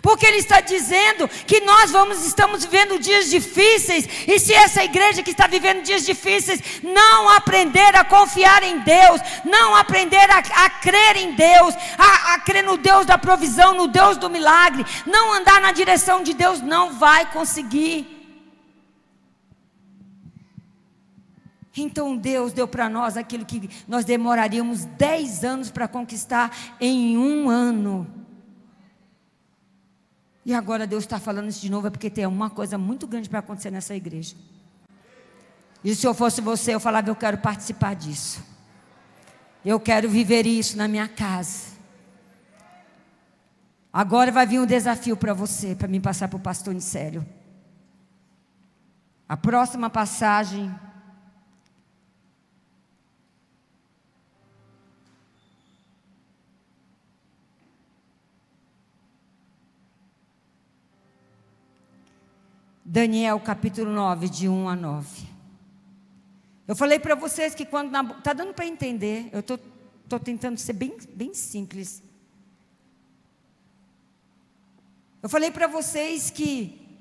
Porque Ele está dizendo que estamos vivendo dias difíceis. E se essa igreja que está vivendo dias difíceis não aprender a confiar em Deus, não aprender a crer em Deus, a crer no Deus da provisão, no Deus do milagre, não andar na direção de Deus, não vai conseguir. Então Deus deu para nós aquilo que nós demoraríamos 10 anos para conquistar em 1 ano. E agora Deus está falando isso de novo, é porque tem uma coisa muito grande para acontecer nessa igreja. E se eu fosse você, eu falava, eu quero participar disso. Eu quero viver isso na minha casa. Agora vai vir um desafio para você, para mim passar para o pastor Nicélio. A próxima passagem. Daniel capítulo 9, de 1 a 9. Eu falei para vocês que quando está dando para entender, eu estou tentando ser bem simples. Eu falei para vocês que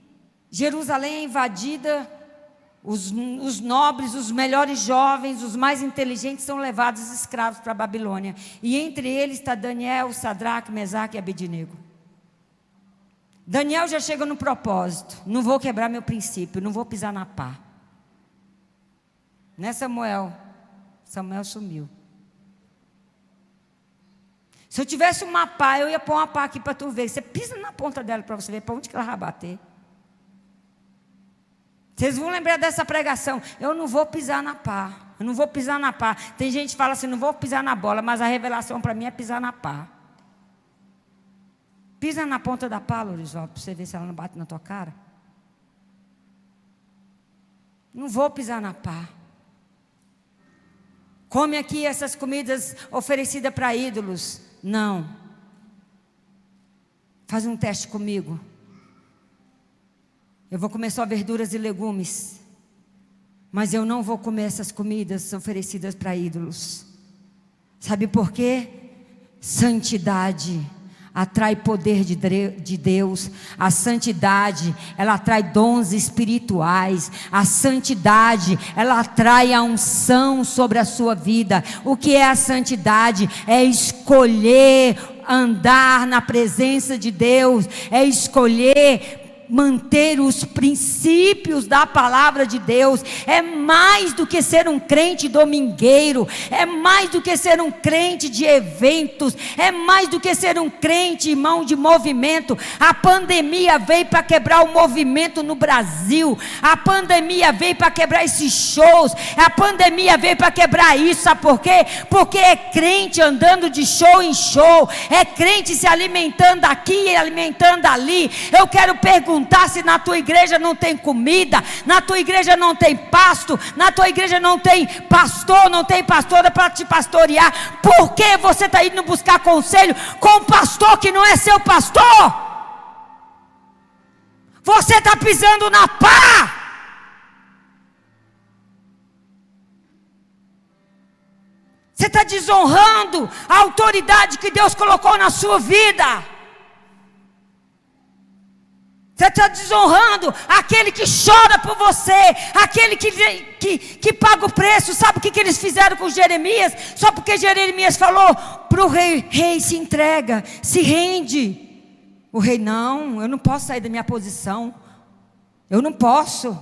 Jerusalém é invadida, os nobres, os melhores jovens, os mais inteligentes são levados escravos para a Babilônia. E entre eles está Daniel, Sadraque, Mesaque e Abednego. Daniel já chega no propósito, não vou quebrar meu princípio, não vou pisar na pá. Né, Samuel? Samuel sumiu. Se eu tivesse uma pá, eu ia pôr uma pá aqui para tu ver. Você pisa na ponta dela para você ver para onde que ela vai bater. Vocês vão lembrar dessa pregação. Eu não vou pisar na pá. Eu não vou pisar na pá. Tem gente que fala assim, não vou pisar na bola, mas a revelação para mim é pisar na pá. Pisa na ponta da pá, Lorisvaldo, para você ver se ela não bate na tua cara. Não vou pisar na pá. Come aqui essas comidas oferecidas para ídolos. Não. Faz um teste comigo. Eu vou comer só verduras e legumes. Mas eu não vou comer essas comidas oferecidas para ídolos. Sabe por quê? Santidade. atrai poder de Deus. A santidade, ela atrai dons espirituais. A santidade, ela atrai a unção sobre a sua vida. O que é a santidade? É escolher andar na presença de Deus, é escolher manter os princípios da palavra de Deus. É mais do que ser um crente domingueiro, é mais do que ser um crente de eventos, é mais do que ser um crente, irmão, de movimento. A pandemia veio para quebrar o movimento no Brasil, a pandemia veio para quebrar esses shows, a pandemia veio para quebrar isso. Sabe por quê? Porque é crente andando de show em show, é crente se alimentando aqui e alimentando ali. Eu quero perguntar se na tua igreja não tem comida, na tua igreja não tem pasto, na tua igreja não tem pastor, não tem pastora para te pastorear. Por que você está indo buscar conselho com um pastor que não é seu pastor? Você está pisando na pá. Você está desonrando a autoridade que Deus colocou na sua vida. Você está desonrando aquele que chora por você, aquele que paga o preço. Sabe o que eles fizeram com Jeremias? Só porque Jeremias falou para o rei: rei, se entrega, se rende. O rei: não, eu não posso sair da minha posição, eu não posso.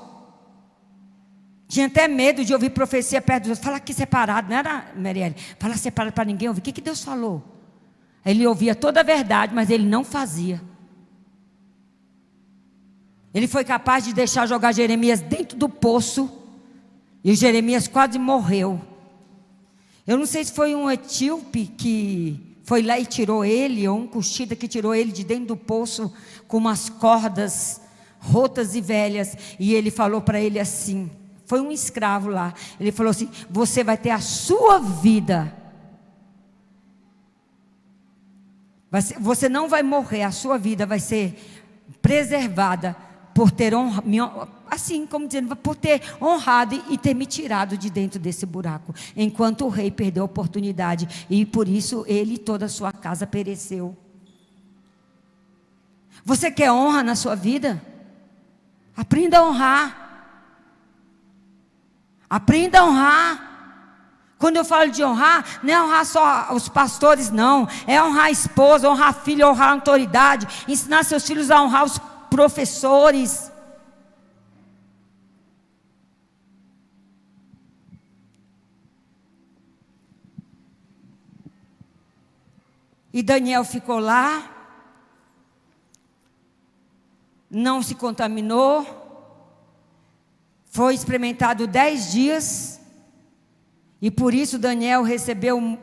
Tinha até medo de ouvir profecia perto dos outros. Fala aqui separado, não era, Marielle? Fala separado para ninguém ouvir. O que Deus falou? Ele ouvia toda a verdade, mas ele não fazia. Ele foi capaz de deixar jogar Jeremias dentro do poço, e o Jeremias quase morreu. Eu não sei se foi um etíope que foi lá e tirou ele, ou um cuxita que tirou ele de dentro do poço, com umas cordas rotas e velhas, e ele falou para ele assim, foi um escravo lá, ele falou assim: você vai ter a sua vida, você não vai morrer, a sua vida vai ser preservada, por ter assim como dizendo, por ter honrado e ter me tirado de dentro desse buraco, enquanto o rei perdeu a oportunidade, e por isso ele e toda a sua casa pereceu. Você quer honra na sua vida? Aprenda a honrar. Aprenda a honrar. Quando eu falo de honrar, não é honrar só os pastores, não. É honrar a esposa, honrar a filha, honrar a autoridade, ensinar seus filhos a honrar os professores. E Daniel ficou lá, não se contaminou, foi experimentado 10 dias, e por isso Daniel recebeu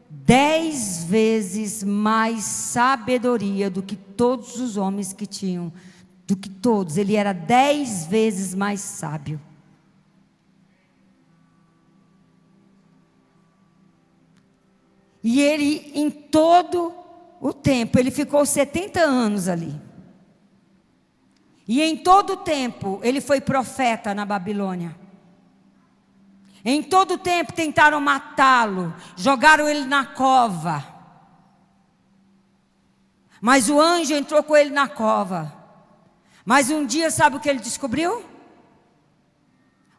10 vezes mais sabedoria do que todos os homens que tinham, do que todos. Ele era 10 vezes mais sábio. E ele, em todo o tempo, ele ficou 70 anos ali. E em todo o tempo, ele foi profeta na Babilônia. Em todo o tempo tentaram matá-lo, jogaram ele na cova. Mas o anjo entrou com ele na cova. Mas um dia, sabe o que ele descobriu?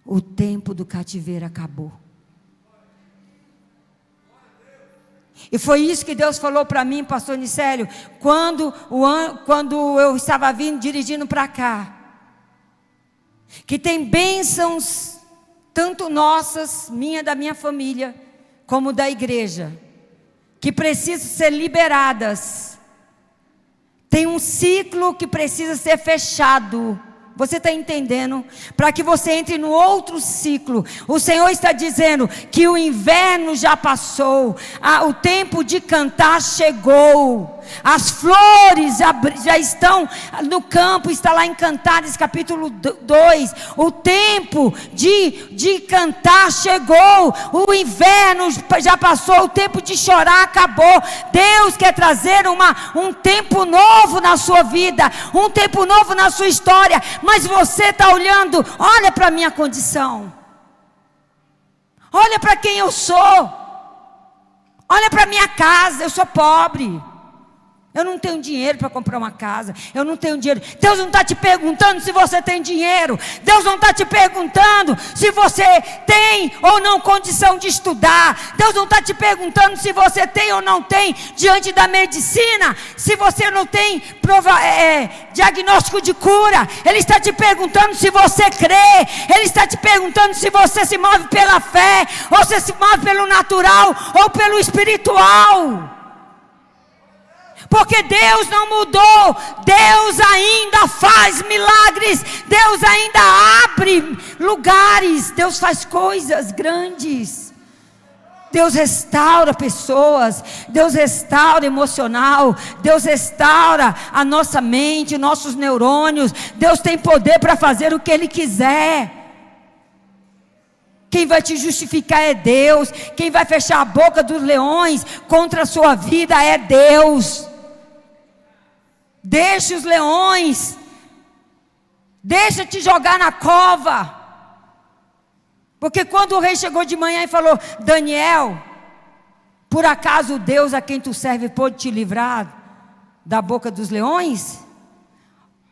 O tempo do cativeiro acabou. E foi isso que Deus falou para mim, pastor Nicélio, quando eu estava vindo, dirigindo para cá. Que tem bênçãos, tanto nossas, da minha família, como da igreja, que precisam ser liberadas. Tem um ciclo que precisa ser fechado. Você está entendendo? Para que você entre no outro ciclo. O Senhor está dizendo que o inverno já passou, o tempo de cantar chegou, as flores já estão no campo, está lá em Cantares capítulo 2, o tempo de cantar chegou, o inverno já passou, o tempo de chorar acabou. Deus quer trazer um tempo novo na sua vida, um tempo novo na sua história. Mas você está olhando, olha para a minha condição, olha para quem eu sou, olha para a minha casa, eu sou pobre, Eu não tenho dinheiro para comprar uma casa. Eu não tenho dinheiro. Deus não está te perguntando se você tem dinheiro. Deus não está te perguntando se você tem ou não condição de estudar. Deus não está te perguntando se você tem ou não tem diante da medicina. Se você não tem diagnóstico de cura. Ele está te perguntando se você crê. Ele está te perguntando se você se move pela fé. Ou se move pelo natural ou pelo espiritual. Porque Deus não mudou, Deus ainda faz milagres, Deus ainda abre lugares, Deus faz coisas grandes, Deus restaura pessoas, Deus restaura emocional, Deus restaura a nossa mente, nossos neurônios, Deus tem poder para fazer o que Ele quiser. Quem vai te justificar é Deus, quem vai fechar a boca dos leões contra a sua vida é Deus. Deixa os leões, deixa te jogar na cova, porque quando o rei chegou de manhã e falou: Daniel, por acaso Deus a quem tu serve pôde te livrar da boca dos leões?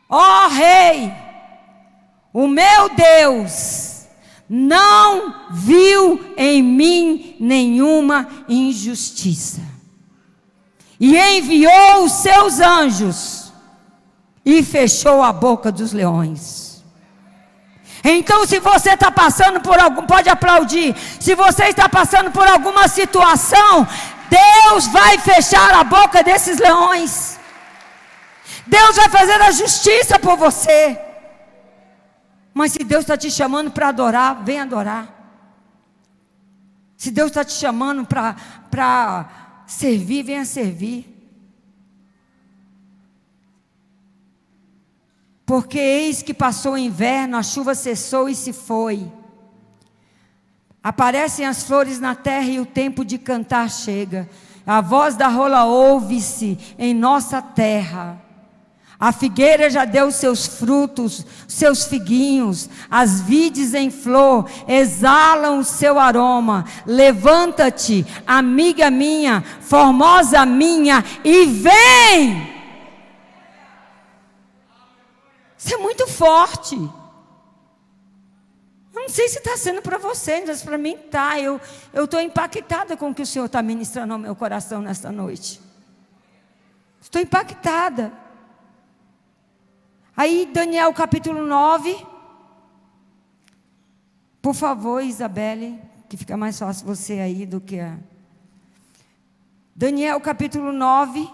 Ó rei, o meu Deus não viu em mim nenhuma injustiça, e enviou os seus anjos, e fechou a boca dos leões. Então, se você está passando por algum, pode aplaudir. Se você está passando por alguma situação, Deus vai fechar a boca desses leões. Deus vai fazer a justiça por você. Mas se Deus está te chamando para adorar, vem adorar. Se Deus está te chamando para servir, venha servir. Porque eis que passou o inverno, a chuva cessou e se foi. Aparecem as flores na terra e o tempo de cantar chega. A voz da rola ouve-se em nossa terra. A figueira já deu seus frutos, seus figuinhos. As vides em flor exalam o seu aroma. Levanta-te, amiga minha, formosa minha, e vem! Isso é muito forte. Eu não sei se está sendo para você, mas para mim está. Eu estou impactada com o que o Senhor está ministrando ao meu coração nesta noite. Estou impactada. Aí Daniel capítulo 9. Por favor, Isabelle, que fica mais fácil você aí do que a... Daniel capítulo 9,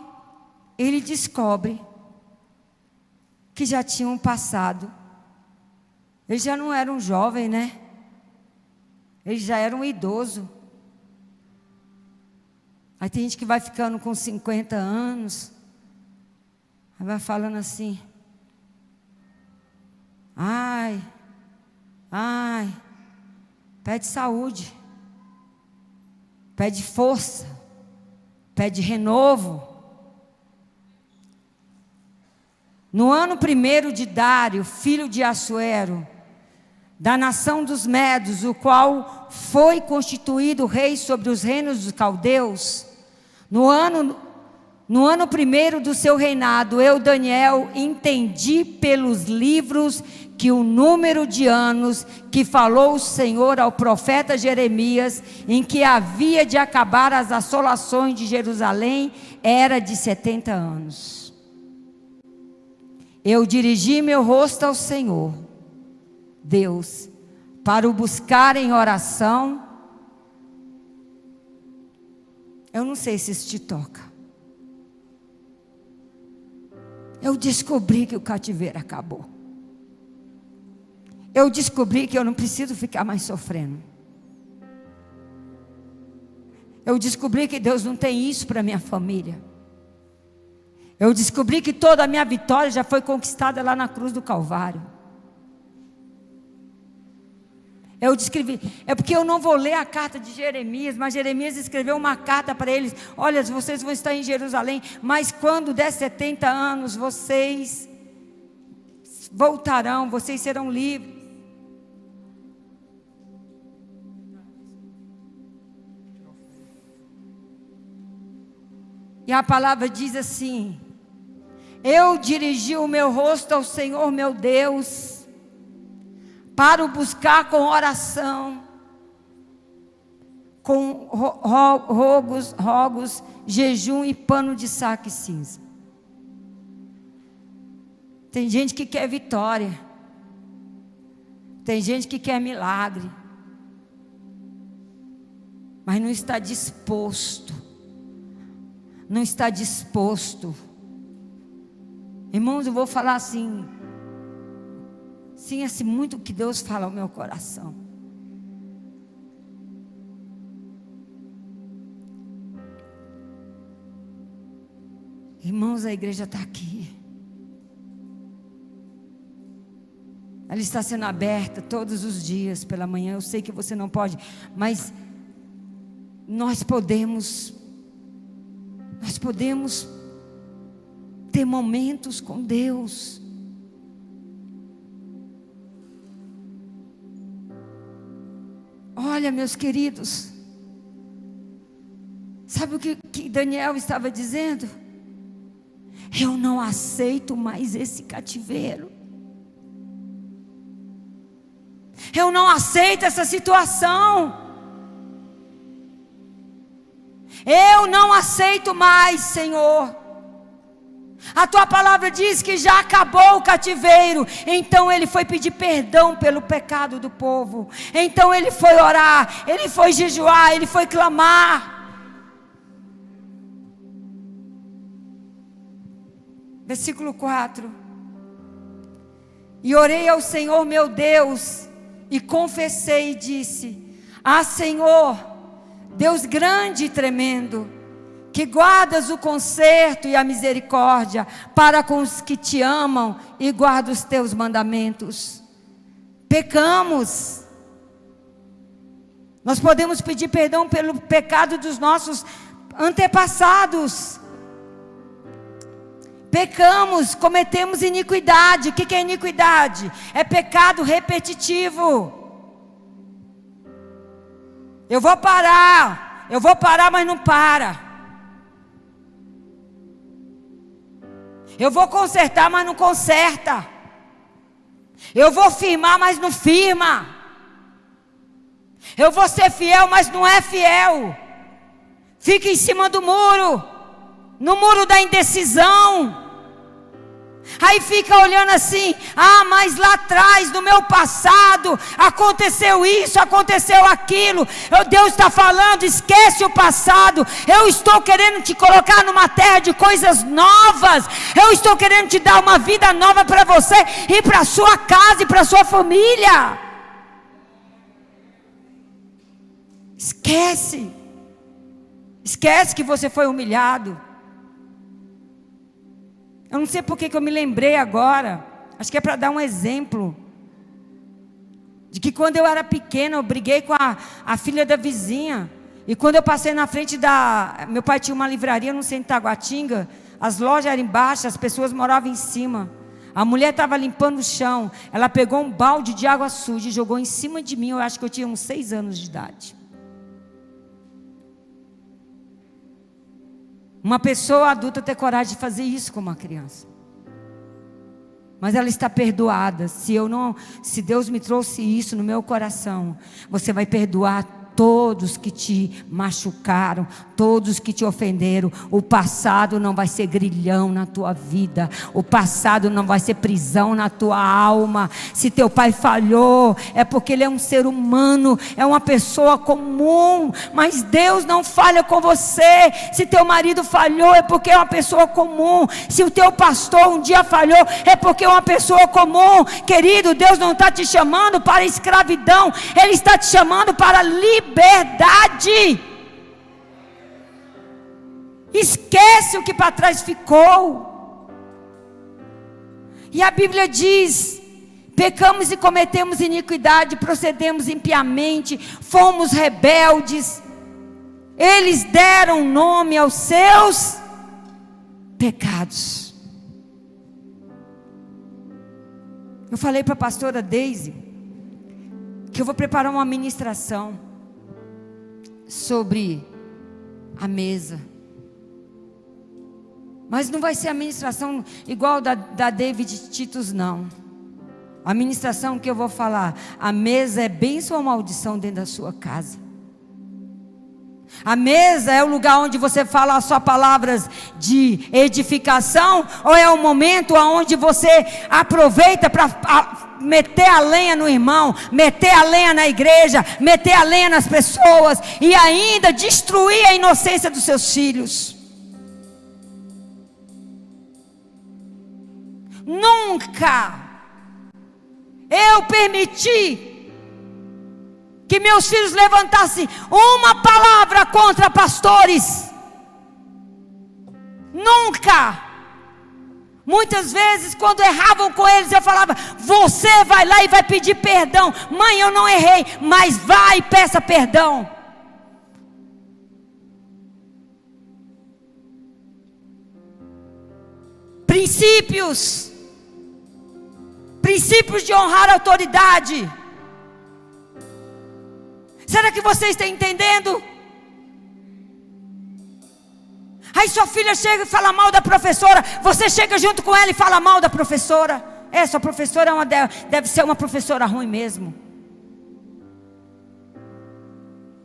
ele descobre que já tinham passado. Ele já não era um jovem, né? Ele já era um idoso. Aí tem gente que vai ficando com 50 anos, aí vai falando assim: ai, pede saúde, pede força, pede renovo. No ano 1º de Dário, filho de Assuero, da nação dos Medos, o qual foi constituído rei sobre os reinos dos caldeus, no ano 1º do seu reinado, eu, Daniel, entendi pelos livros que o número de anos que falou o Senhor ao profeta Jeremias, em que havia de acabar as assolações de Jerusalém, era de 70 anos. Eu dirigi meu rosto ao Senhor, Deus, para o buscar em oração. Eu não sei se isso te toca. Eu descobri que o cativeiro acabou. Eu descobri que eu não preciso ficar mais sofrendo. Eu descobri que Deus não tem isso para minha família. Eu descobri que toda a minha vitória já foi conquistada lá na cruz do Calvário. Eu descrevi, é porque eu não vou ler a carta de Jeremias, mas Jeremias escreveu uma carta para eles: olha, vocês vão estar em Jerusalém, mas quando der 70 anos, vocês voltarão, vocês serão livres. E a palavra diz assim: eu dirigi o meu rosto ao Senhor meu Deus, para o buscar com oração, com rogos, jejum e pano de saco e cinza. Tem gente que quer vitória, tem gente que quer milagre, mas não está disposto. Não está disposto. Irmãos, eu vou falar assim, sim, assim, muito que Deus fala ao meu coração. Irmãos, a igreja está aqui. Ela está sendo aberta todos os dias pela manhã. Eu sei que você não pode, mas nós podemos ter momentos com Deus. Olha, meus queridos, sabe o que Daniel estava dizendo? Eu não aceito mais esse cativeiro. Eu não aceito essa situação. Eu não aceito mais, Senhor. A tua palavra diz que já acabou o cativeiro. Então ele foi pedir perdão pelo pecado do povo. Então ele foi orar, ele foi jejuar, ele foi clamar. Versículo 4. E orei ao Senhor meu Deus, e confessei e disse: ah, Senhor, Deus grande e tremendo, que guardas o conserto e a misericórdia para com os que te amam e guardam os teus mandamentos. Pecamos. Nós podemos pedir perdão pelo pecado dos nossos antepassados. Pecamos, cometemos iniquidade. O que é iniquidade? É pecado repetitivo. Eu vou parar, mas não para. Eu vou consertar, mas não conserta. Eu vou firmar, mas não firma. Eu vou ser fiel, mas não é fiel. Fica em cima do muro, no muro da indecisão. Aí fica olhando assim: ah, mas lá atrás, no meu passado, aconteceu isso, aconteceu aquilo. Deus está falando: esquece o passado. Eu estou querendo te colocar numa terra de coisas novas. Eu estou querendo te dar uma vida nova para você e para a sua casa e para a sua família. Esquece que você foi humilhado. Eu não sei porque que eu me lembrei agora. Acho que é para dar um exemplo. De que quando eu era pequena, eu briguei com a filha da vizinha. E quando eu passei na frente meu pai tinha uma livraria no centro de Taguatinga. As lojas eram embaixo, as pessoas moravam em cima. A mulher estava limpando o chão. Ela pegou um balde de água suja e jogou em cima de mim. Eu acho que eu tinha uns 6 anos de idade. Uma pessoa adulta ter coragem de fazer isso com uma criança. Mas ela está perdoada. Se Deus me trouxe isso no meu coração, você vai perdoar todos que te machucaram, todos que te ofenderam. O passado não vai ser grilhão na tua vida. O passado não vai ser prisão na tua alma. Se teu pai falhou, é porque ele é um ser humano, é uma pessoa comum. Mas Deus não falha com você. Se teu marido falhou, é porque é uma pessoa comum. Se o teu pastor um dia falhou, é porque é uma pessoa comum. Querido, Deus não está te chamando para escravidão. Ele está te chamando para liberdade. Esquece o que para trás ficou. E a Bíblia diz: pecamos e cometemos iniquidade, procedemos impiamente, fomos rebeldes. Eles deram nome aos seus pecados. Eu falei para a pastora Deise que eu vou preparar uma ministração sobre a mesa. Mas não vai ser a ministração igual da David Titus, não. A ministração que eu vou falar, a mesa é bênção ou maldição dentro da sua casa. A mesa é o lugar onde você fala só palavras de edificação, ou é o momento onde você aproveita para meter a lenha no irmão, meter a lenha na igreja, meter a lenha nas pessoas e ainda destruir a inocência dos seus filhos. Nunca eu permiti que meus filhos levantassem uma palavra contra pastores. Nunca. Muitas vezes quando erravam com eles, eu falava: você vai lá e vai pedir perdão. Mãe, eu não errei, mas vai e peça perdão. Princípios de honrar a autoridade. Será que você está entendendo? Aí sua filha chega e fala mal da professora, você chega junto com ela e fala mal da professora. Sua professora deve ser uma professora ruim mesmo.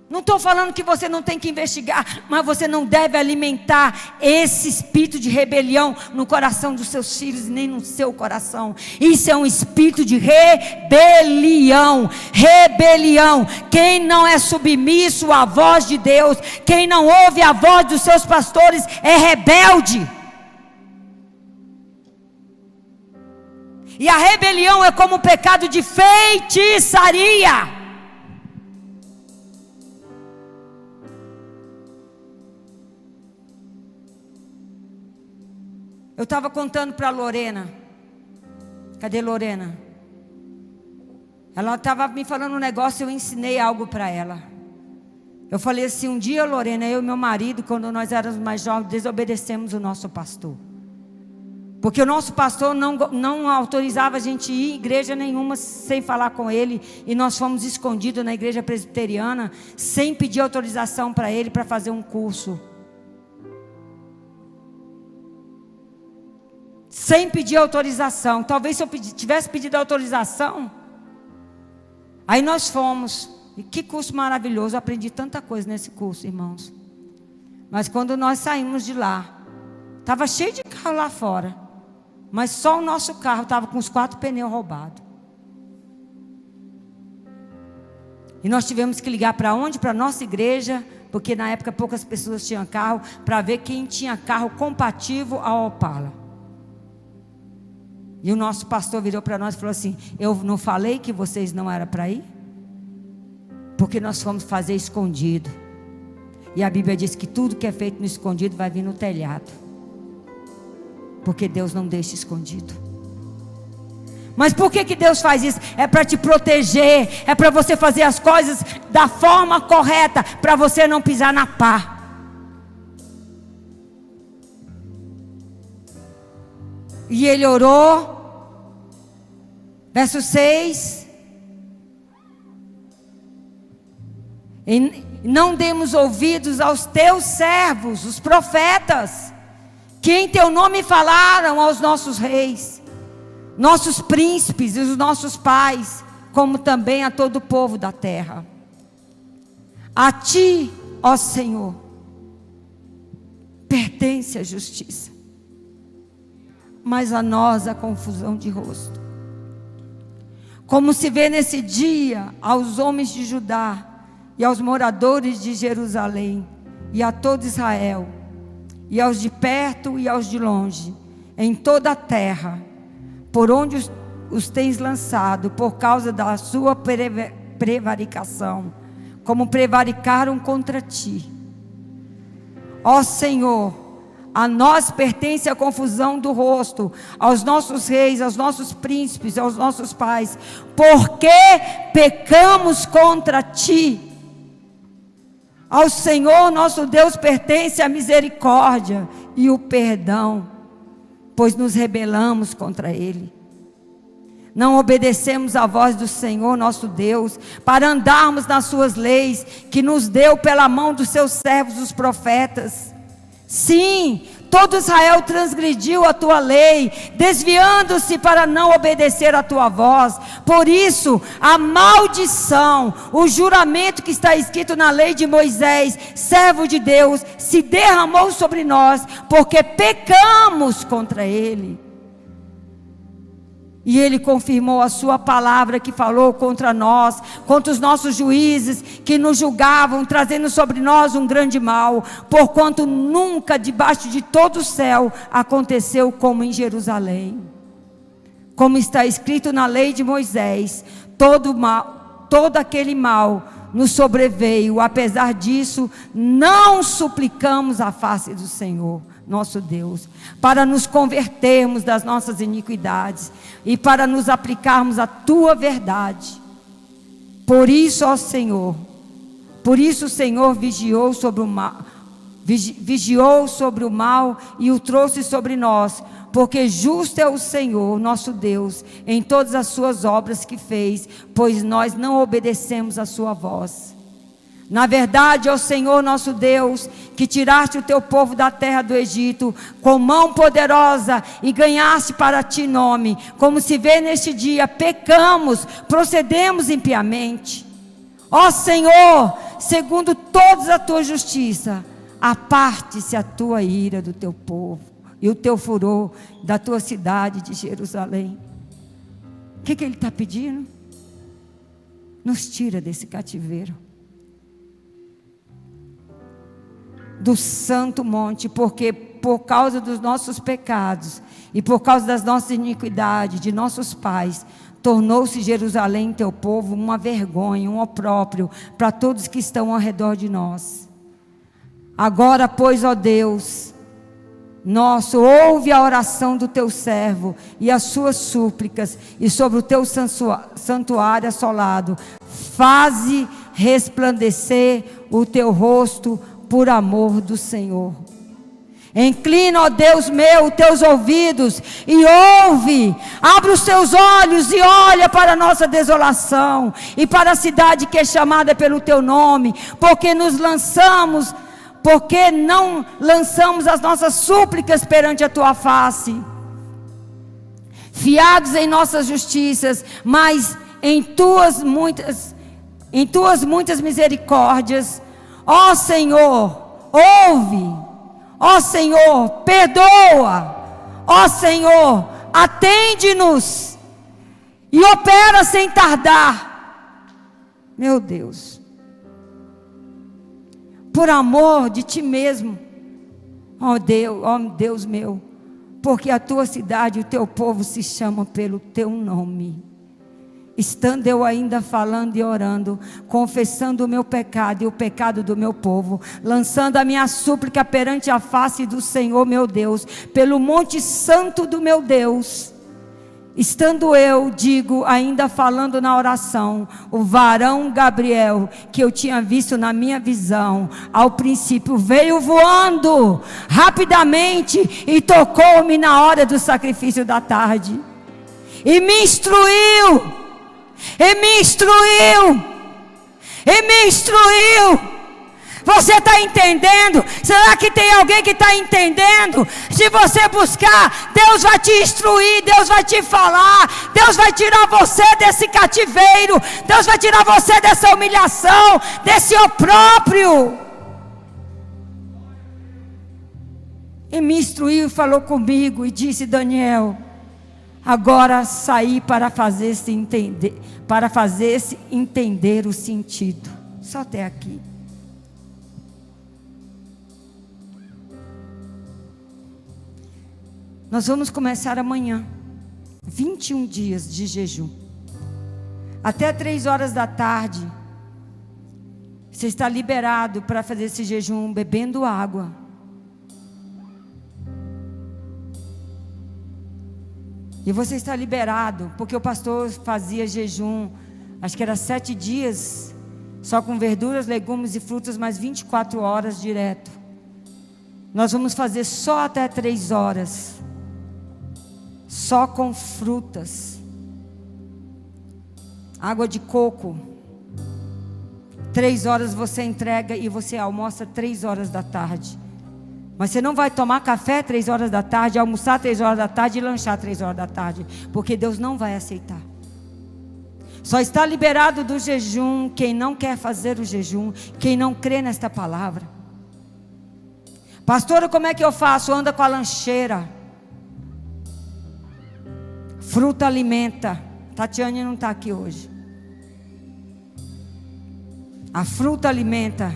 Não estou falando que você não tem que investigar, mas você não deve alimentar esse espírito de rebelião no coração dos seus filhos, nem no seu coração. Isso é um espírito de rebelião. Rebelião. Quem não é submisso à voz de Deus, quem não ouve a voz dos seus pastores, é rebelde. E a rebelião é como um pecado de feitiçaria. Eu estava contando para a Lorena. Cadê Lorena? Ela estava me falando um negócio, eu ensinei algo para ela. Eu falei assim: um dia, Lorena, eu e meu marido, quando nós éramos mais jovens, desobedecemos o nosso pastor. Porque o nosso pastor não autorizava a gente ir em igreja nenhuma sem falar com ele. E nós fomos escondidos na igreja presbiteriana, sem pedir autorização para ele para fazer um curso. Sem pedir autorização. Talvez se eu tivesse pedido autorização, aí nós fomos. E que curso maravilhoso. Eu aprendi tanta coisa nesse curso, irmãos. Mas quando nós saímos de lá, estava cheio de carro lá fora, mas só o nosso carro estava com os 4 pneus roubados. E nós tivemos que ligar para onde? Para a nossa igreja, porque na época poucas pessoas tinham carro, para ver quem tinha carro compatível ao Opala. E o nosso pastor virou para nós e falou assim: eu não falei que vocês não eram para ir? Porque nós fomos fazer escondido. E a Bíblia diz que tudo que é feito no escondido vai vir no telhado. Porque Deus não deixa escondido. Mas por que Deus faz isso? É para te proteger. É para você fazer as coisas da forma correta, para você não pisar na pá. E ele orou, verso 6, e não demos ouvidos aos teus servos, os profetas, que em teu nome falaram aos nossos reis, nossos príncipes e os nossos pais, como também a todo o povo da terra. A ti, ó Senhor, pertence a justiça, mas a nós a confusão de rosto. Como se vê nesse dia aos homens de Judá e aos moradores de Jerusalém e a todo Israel, e aos de perto e aos de longe, em toda a terra, por onde os tens lançado, por causa da sua prevaricação, como prevaricaram contra ti. Ó Senhor, a nós pertence a confusão do rosto, aos nossos reis, aos nossos príncipes, aos nossos pais, porque pecamos contra ti. Ao Senhor nosso Deus pertence a misericórdia e o perdão, pois nos rebelamos contra Ele. Não obedecemos à voz do Senhor nosso Deus, para andarmos nas suas leis, que nos deu pela mão dos seus servos os profetas. Sim, todo Israel transgrediu a tua lei, desviando-se para não obedecer a tua voz. Por isso, a maldição, o juramento que está escrito na lei de Moisés, servo de Deus, se derramou sobre nós, porque pecamos contra ele. E ele confirmou a sua palavra que falou contra nós, contra os nossos juízes que nos julgavam, trazendo sobre nós um grande mal, porquanto nunca debaixo de todo o céu aconteceu como em Jerusalém. Como está escrito na lei de Moisés, todo aquele mal nos sobreveio. Apesar disso, não suplicamos a face do Senhor, nosso Deus, para nos convertermos das nossas iniquidades e para nos aplicarmos a tua verdade. Por isso, ó Senhor, por isso o Senhor vigiou sobre o mal e o trouxe sobre nós, porque justo é o Senhor, nosso Deus, em todas as suas obras que fez, pois nós não obedecemos a sua voz. Na verdade, ó Senhor nosso Deus, que tiraste o teu povo da terra do Egito, com mão poderosa, e ganhaste para ti nome, como se vê neste dia, pecamos, procedemos impiamente. Ó Senhor, segundo toda a tua justiça, aparte-se a tua ira do teu povo, e o teu furor da tua cidade de Jerusalém. O que ele está pedindo? Nos tira desse cativeiro, do santo monte, porque por causa dos nossos pecados e por causa das nossas iniquidades, de nossos pais, tornou-se Jerusalém, teu povo, uma vergonha, um opróbrio para todos que estão ao redor de nós. Agora, pois, ó Deus nosso, ouve a oração do teu servo e as suas súplicas, e sobre o teu santuário assolado, faze resplandecer o teu rosto por amor do Senhor. Inclina, ó Deus meu, os teus ouvidos e ouve, abre os teus olhos e olha para a nossa desolação e para a cidade que é chamada pelo teu nome, porque não lançamos as nossas súplicas perante a tua face, fiados em nossas justiças, mas em tuas muitas misericórdias. Ó Senhor, ouve. Ó Senhor, perdoa. Ó Senhor, atende-nos e opera sem tardar. Meu Deus, por amor de ti mesmo, ó Deus meu, porque a tua cidade e o teu povo se chamam pelo teu nome. Estando eu ainda falando e orando, confessando o meu pecado e o pecado do meu povo, lançando a minha súplica perante a face do Senhor meu Deus, pelo monte santo do meu Deus, estando eu, ainda falando na oração, o varão Gabriel, que eu tinha visto na minha visão, ao princípio veio voando rapidamente e tocou-me na hora do sacrifício da tarde, e me instruiu. Você está entendendo? Será que tem alguém que está entendendo? Se você buscar, Deus vai te instruir, Deus vai te falar, Deus vai tirar você desse cativeiro, Deus vai tirar você dessa humilhação, desse opróbrio. E me instruiu e falou comigo e disse: Daniel, agora saí para fazer-se entender o sentido. Só até aqui. Nós vamos começar amanhã 21 dias de jejum. Até 3 horas da tarde você está liberado para fazer esse jejum bebendo água. E você está liberado, porque o pastor fazia jejum, acho que era 7 dias, só com verduras, legumes e frutas, mais 24 horas direto. Nós vamos fazer só até 3 horas, só com frutas, água de coco. 3 horas você entrega e você almoça 3 horas da tarde. Mas você não vai tomar café 3 horas da tarde, almoçar 3 horas da tarde e lanchar 3 horas da tarde, porque Deus não vai aceitar. Só está liberado do jejum quem não quer fazer o jejum, quem não crê nesta palavra. Pastora, como é que eu faço? Anda com a lancheira. Fruta alimenta. Tatiane não está aqui hoje. A fruta alimenta.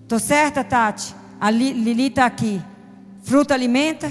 Estou certa, Tati? A Lili está aqui. Fruta alimenta.